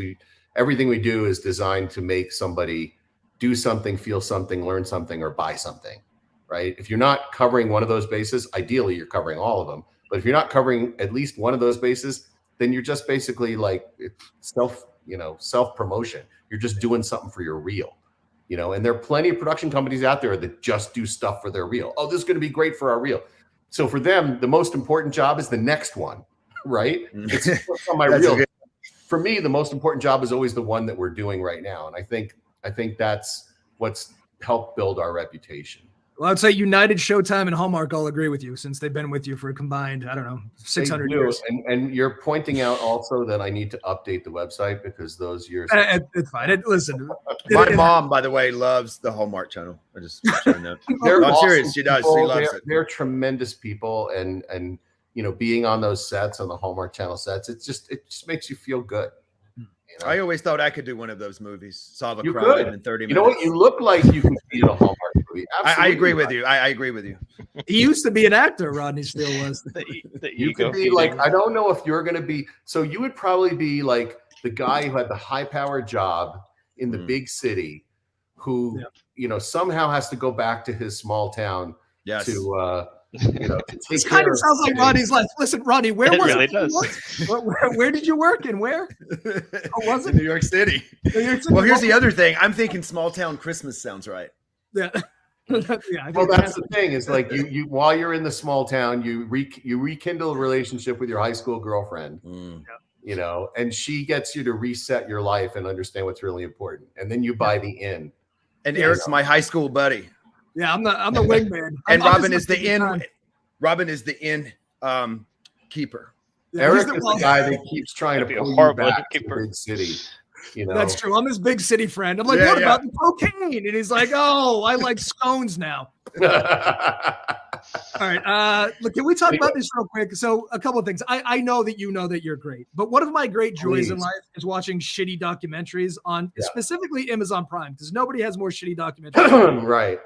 everything we do is designed to make somebody do something, feel something, learn something, or buy something, right? If you're not covering one of those bases, ideally you're covering all of them. But if you're not covering at least one of those bases, then you're just basically like self-promotion. You're just doing something for your reel. And there are plenty of production companies out there that just do stuff for their reel. Oh, this is going to be great for our reel. So for them, the most important job is the next one, right? It's on my reel. For me, the most important job is always the one that we're doing right now. And I think that's what's helped build our reputation. Well, I'd say United, Showtime, and Hallmark all agree with you since they've been with you for a combined, 600 years. And you're pointing out also that I need to update the website because those years. It's fine. Listen, my mom, by the way, loves the Hallmark Channel. I just trying to. I'm serious. She does. She loves it. They're tremendous people, and being on those sets, on the Hallmark Channel sets, it just makes you feel good. I always thought I could do one of those movies, solve a crime in 30 minutes. You know what? You look like you can be in a Hallmark movie. I agree with you. I agree with you. He used to be an actor, Rodney still was. You could be like, I don't know if you're going to be, so you would probably be like the guy who had the high-powered job in the big city who, somehow has to go back to his small town to This take kind care of sounds like things. Rodney's life. Listen, Rodney, where It was really it? does. Where did you work and where? was it? In New York City. New York City? Well, here's the other thing. I'm thinking small town Christmas sounds right. Yeah. Yeah, I Well, think that's the thing. Is like you while you're in the small town, you rekindle a relationship with your high school girlfriend, and she gets you to reset your life and understand what's really important, and then you buy the inn. And Eric's my high school buddy. Yeah, I'm the wingman. And I'm Robin just is the looking at inn. time. Robin is the inn keeper. Yeah, Eric he's is the guy that keeps trying to That'd be a pull you horrible back to keeper. the big city. That's true. I'm his big city friend. I'm like, Yeah, what yeah. about the cocaine? And he's like, oh, I like scones now. All right. Look, can we talk about this real quick? So a couple of things. I know that you know that you're great, but one of my great joys in Please. life is watching shitty documentaries on specifically Amazon Prime, because nobody has more shitty documentaries. Right.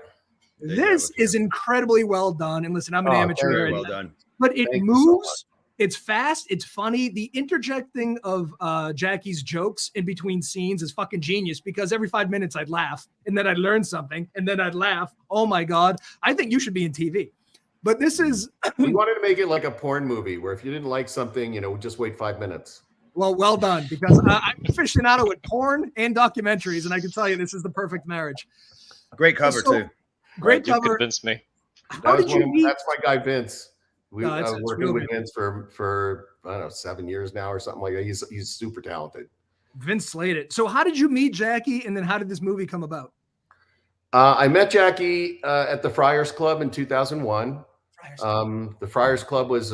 This is incredibly well done. And listen, I'm an amateur, Very and- well done. but it Thank you so moves. It's fast. It's funny. The interjecting of Jackie's jokes in between scenes is fucking genius, because every 5 minutes I'd laugh and then I'd learn something and then I'd laugh. Oh my God. I think you should be in TV. But this is We wanted to make it like a porn movie where if you didn't like something, just wait 5 minutes. well done, because I'm aficionado with porn and documentaries, and I can tell you this is the perfect marriage. Great cover too. Great You cover. convinced me. How did you meet? That's my guy Vince. No, I was it's working real with good. Vince for I don't know 7 years now or something like that. He's super talented. Vince slayed it. So how did you meet Jackie, and then how did this movie come about? I met Jackie at the Friars Club in 2001. The Friars Club was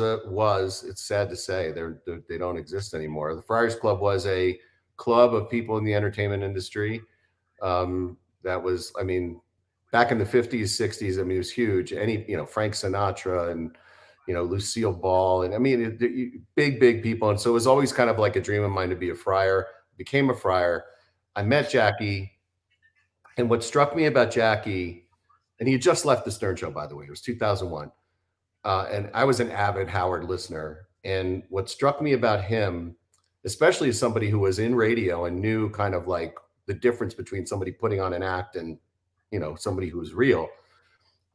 it's sad to say they don't exist anymore. The Friars Club was a club of people in the entertainment industry. That was, I mean, back in the 50s, 60s, I mean, it was huge. Frank Sinatra and, Lucille Ball. And I mean, big people. And so it was always kind of like a dream of mine to be a friar. Became a friar. I met Jackie. And what struck me about Jackie, and he had just left the Stern Show, by the way, it was 2001. And I was an avid Howard listener. And what struck me about him, especially as somebody who was in radio and knew kind of like the difference between somebody putting on an act and, somebody who's real.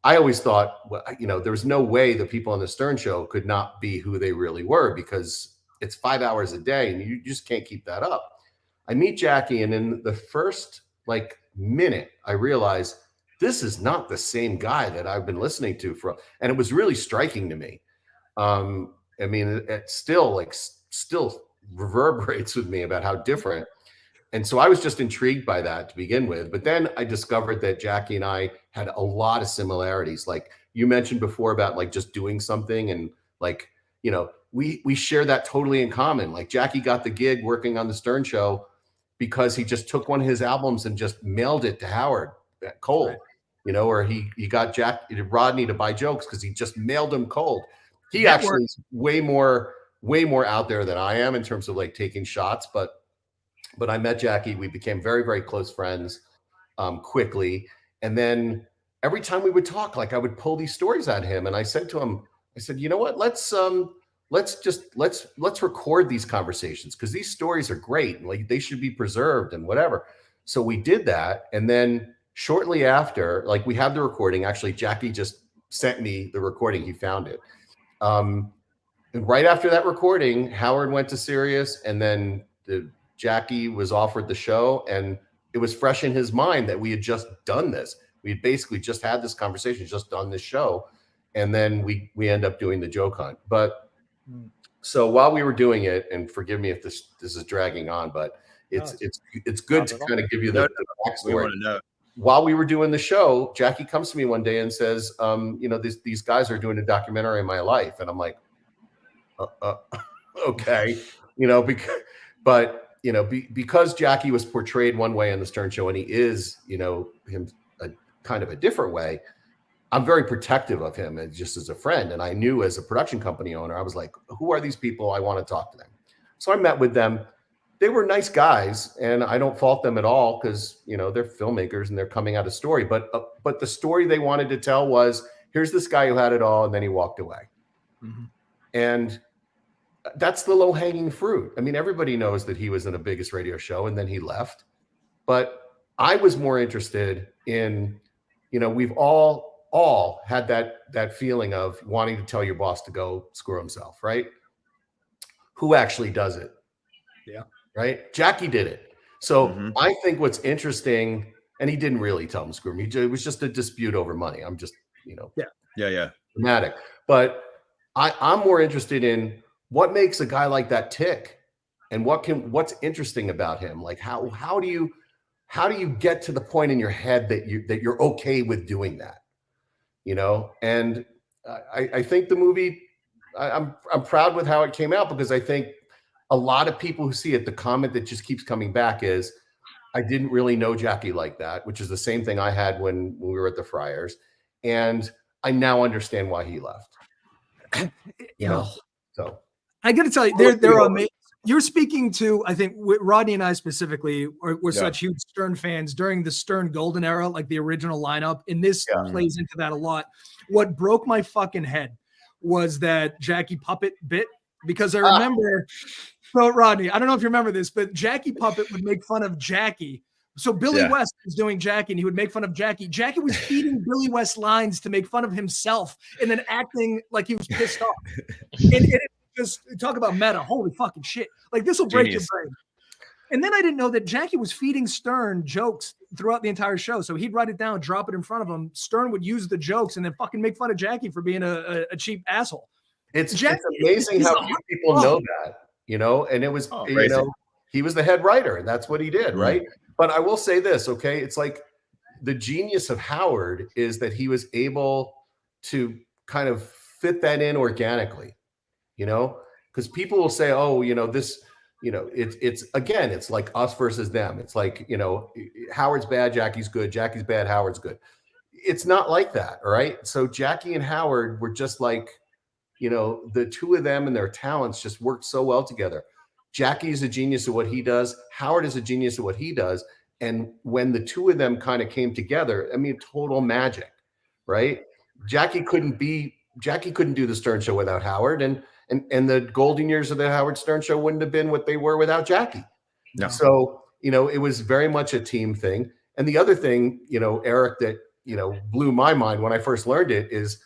I always thought, there was no way the people on the Stern Show could not be who they really were, because it's 5 hours a day and you just can't keep that up. I meet Jackie, and in the first minute, I realized this is not the same guy that I've been listening to and it was really striking to me. I mean, it still reverberates with me about how different. And so I was just intrigued by that to begin with. But then I discovered that Jackie and I had a lot of similarities. Like you mentioned before about just doing something, and we share that totally in common. Like Jackie got the gig working on the Stern Show because he just took one of his albums and just mailed it to Howard cold, or he got Rodney to buy jokes because he just mailed them cold. He actually is way more out there than I am in terms of taking shots, but I met Jackie. We became very, very close friends quickly. And then every time we would talk, I would pull these stories at him. And I said to him, you know what, let's record these conversations, because these stories are great and they should be preserved and whatever. So we did that. And then shortly after, we have the recording. Actually, Jackie just sent me the recording. He found it. And right after that recording, Howard went to Sirius, and then Jackie was offered the show, and it was fresh in his mind that we had just done this. We had basically just had this conversation, just done this show. And then we end up doing the joke hunt. But so while we were doing it, and forgive me if this is dragging on, but it's good to kind of give you the backstory. We want to know. While we were doing the show, Jackie comes to me one day and says, these guys are doing a documentary on my life. And I'm like, okay, because Jackie was portrayed one way on the Stern Show, and he is, him kind of a different way, I'm very protective of him and just as a friend. And I knew as a production company owner, I was like, who are these people? I want to talk to them. So I met with them. They were nice guys, and I don't fault them at all, because, they're filmmakers and they're coming out a story. But the story they wanted to tell was, here's this guy who had it all, and then he walked away. Mm-hmm. And that's the low-hanging fruit. I mean, everybody knows that he was in a biggest radio show and then he left. But I was more interested in, we've all all had that feeling of wanting to tell your boss to go screw himself, right? Who actually does it? Yeah. Right? Jackie did it. So I think what's interesting, and he didn't really tell him to screw him. It was just a dispute over money. I'm just, Yeah. dramatic. But I'm more interested in what makes a guy like that tick, and what's interesting about him. Like how do you get to the point in your head that you're okay with doing that? And I think the movie, I'm proud with how it came out, because I think a lot of people who see it, the comment that just keeps coming back is, I didn't really know Jackie like that, which is the same thing I had when we were at the Friars. And I now understand why he left. So I got to tell you, they're amazing. You're speaking to, I think, Rodney and I specifically were such huge Stern fans during the Stern golden era, like the original lineup. And this plays into that a lot. What broke my fucking head was that Jackie Puppet bit, because I remember, so Rodney, I don't know if you remember this, but Jackie Puppet would make fun of Jackie. So Billy West was doing Jackie, and he would make fun of Jackie. Jackie was feeding Billy West lines to make fun of himself and then acting like he was pissed off. And just talk about meta. Holy fucking shit. Like, this will break your brain. And then I didn't know that Jackie was feeding Stern jokes throughout the entire show. So he'd write it down, drop it in front of him. Stern would use the jokes and then fucking make fun of Jackie for being a cheap asshole. It's amazing how few people know that, and it was, he was the head writer, and that's what he did, right? But I will say this, okay? It's like the genius of Howard is that he was able to kind of fit that in organically, because people will say, oh, this, it's like us versus them. It's like, Howard's bad, Jackie's good, Jackie's bad, Howard's good. It's not like that, all right? So Jackie and Howard were just like, the two of them and their talents just worked so well together. Jackie is a genius at what he does. Howard is a genius at what he does. And when the two of them kind of came together, I mean, total magic, right? Jackie couldn't do the Stern Show without Howard, and the golden years of the Howard Stern Show wouldn't have been what they were without Jackie. No. So, it was very much a team thing. And the other thing, Eric, that, blew my mind when I first learned it is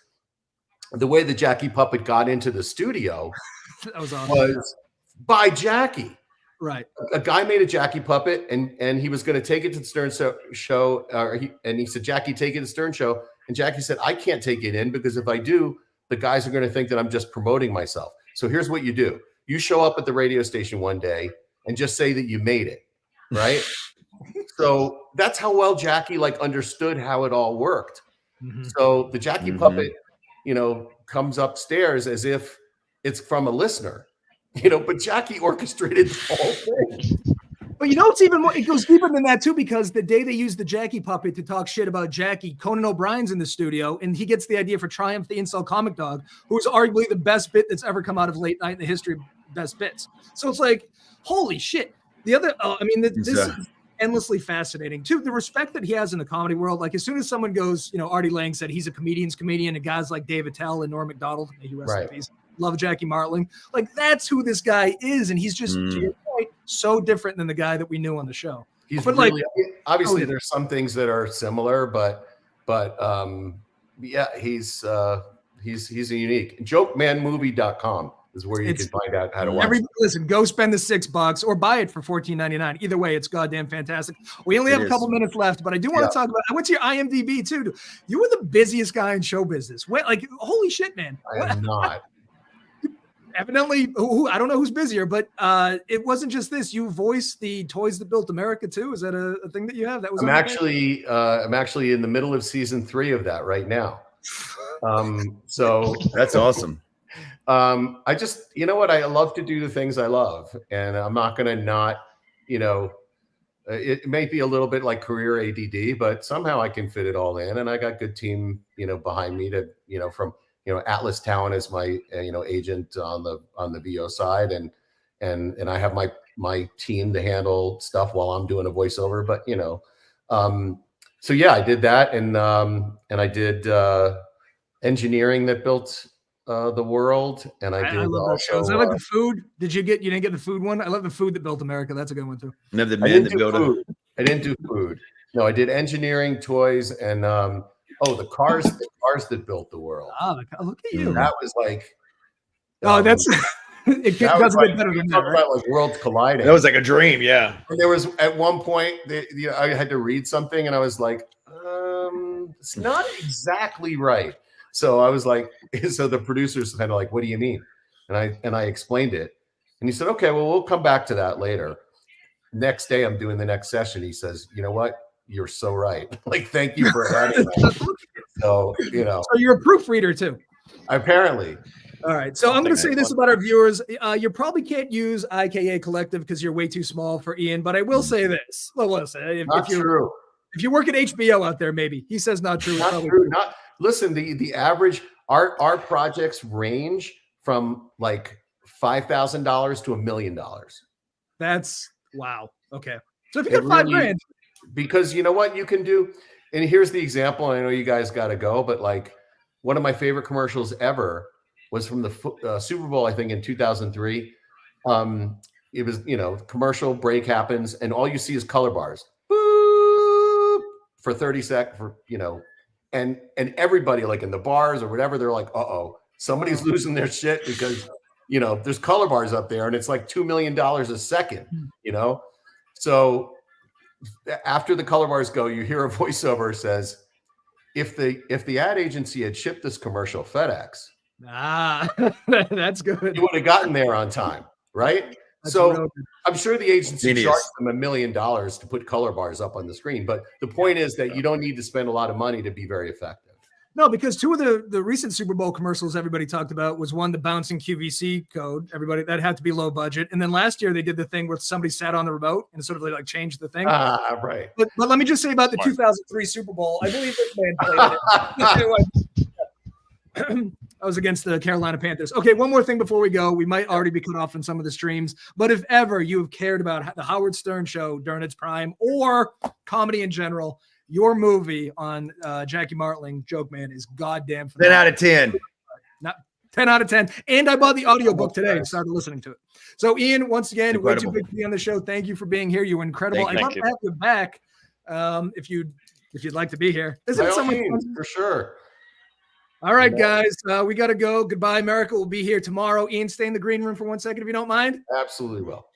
the way the Jackie Puppet got into the studio that was awesome. Was by Jackie. Right. A guy made a Jackie Puppet, and he was going to take it to the Stern Show. He said, Jackie, take it to the Stern Show. And Jackie said, I can't take it in, because if I do, the guys are going to think that I'm just promoting myself. So here's what you do. You show up at the radio station one day and just say that you made it. Right. So that's how well Jackie understood how it all worked. So the Jackie Puppet, comes upstairs as if it's from a listener, but Jackie orchestrated the whole thing. But it's even more, it goes deeper than that too, because the day they used the Jackie Puppet to talk shit about Jackie, Conan O'Brien's in the studio, and he gets the idea for Triumph, the Incel Comic Dog, who's arguably the best bit that's ever come out of late night in the history of best bits. So it's like, holy shit. The other, this is endlessly fascinating too. The respect that he has in the comedy world, like as soon as someone goes, Artie Lang said he's a comedian's comedian, and guys like Dave Attell and Norm Macdonald, may he rest in peace, love Jackie Martling. Like, that's who this guy is, and he's just to your point, so different than the guy that we knew on the show. He's really, obviously there's some things that are similar, but he's a unique. JokeManMovie.com is where you can find out how to watch it. Listen, go spend the $6 or buy it for $14.99. Either way, it's goddamn fantastic. We only have a couple minutes left, but I do want to talk about, I went to your IMDb too. You were the busiest guy in show business. Holy shit, man. I am not. Evidently, I don't know who's busier, but it wasn't just this. You voiced the Toys That Built America too. Is that a thing that you have? That was. I'm actually in the middle of season 3 of that right now. So that's awesome. I just, what, I love to do the things I love, and I'm not going to not, it may be a little bit like career ADD, but somehow I can fit it all in, and I got good team, behind me to, from. Atlas Talent is my agent on the VO side, and I have my team to handle stuff while I'm doing a voiceover. But so yeah, I did that, and I did engineering that built the world, and I did. I love those shows. I like the food. You didn't get the food one? I love the food that built America. That's a good one too. Never the man that built food. I didn't do food. No, I did engineering, toys, and Oh, the cars that built the world. Oh, look at you. That was like, Oh, that's it that was doesn't like, get better than talk that, right? about like worlds colliding. That was like a dream. Yeah. And there was at one point, I had to read something, and I was like, it's not exactly right. So I was like, so the producer's kind of like, what do you mean? And I explained it, and he said, okay, well, we'll come back to that later. Next day, I'm doing the next session. He says, you know what? You're so right. Like, thank you for adding that. So, So you're a proofreader too. Apparently. All right. So I'm going to say this about our viewers. You probably can't use IKA Collective because you're way too small for Ian, but I will say this. Well, listen, True. If you work at HBO out there, maybe he says not true. Not true. Listen, the average, our projects range from like $5,000 to $1 million. That's wow. Okay. So if you got $5,000, because you know what you can do, and here's the example. I know you guys got to go, but like one of my favorite commercials ever was from the Super Bowl, I think in 2003. It was, commercial break happens, and all you see is color bars. Boop, for 30 seconds, and everybody like in the bars or whatever, they're like, somebody's losing their shit because there's color bars up there, and it's like $2 million a second, So after the color bars go, you hear a voiceover says, if the ad agency had shipped this commercial FedEx, that's good. you would have gotten there on time, right? That's so I'm sure the agency Genius. charged them $1 million to put color bars up on the screen. But the point is that you don't need to spend a lot of money to be very effective. No, because two of the recent Super Bowl commercials everybody talked about was one, the bouncing QVC code. Everybody, that had to be low budget. And then last year they did the thing where somebody sat on the remote and sort of like changed the thing. Right. But let me just say about the 2003 Super Bowl. I believe this man played it. I was against the Carolina Panthers. Okay, one more thing before we go. We might already be cut off in some of the streams, but if ever you have cared about the Howard Stern show during its prime or comedy in general, your movie on Jackie Martling, Joke Man, is goddamn phenomenal. 10 out of 10. Not 10 out of 10. And I bought the audiobook today and started listening to it. So, Ian, once again, way too big to be on the show. Thank you for being here. You're incredible. I'd love to have you back if you'd like to be here. Isn't someone for sure? All right, guys, we got to go. Goodbye. America will be here tomorrow. Ian, stay in the green room for 1 second if you don't mind. Absolutely will.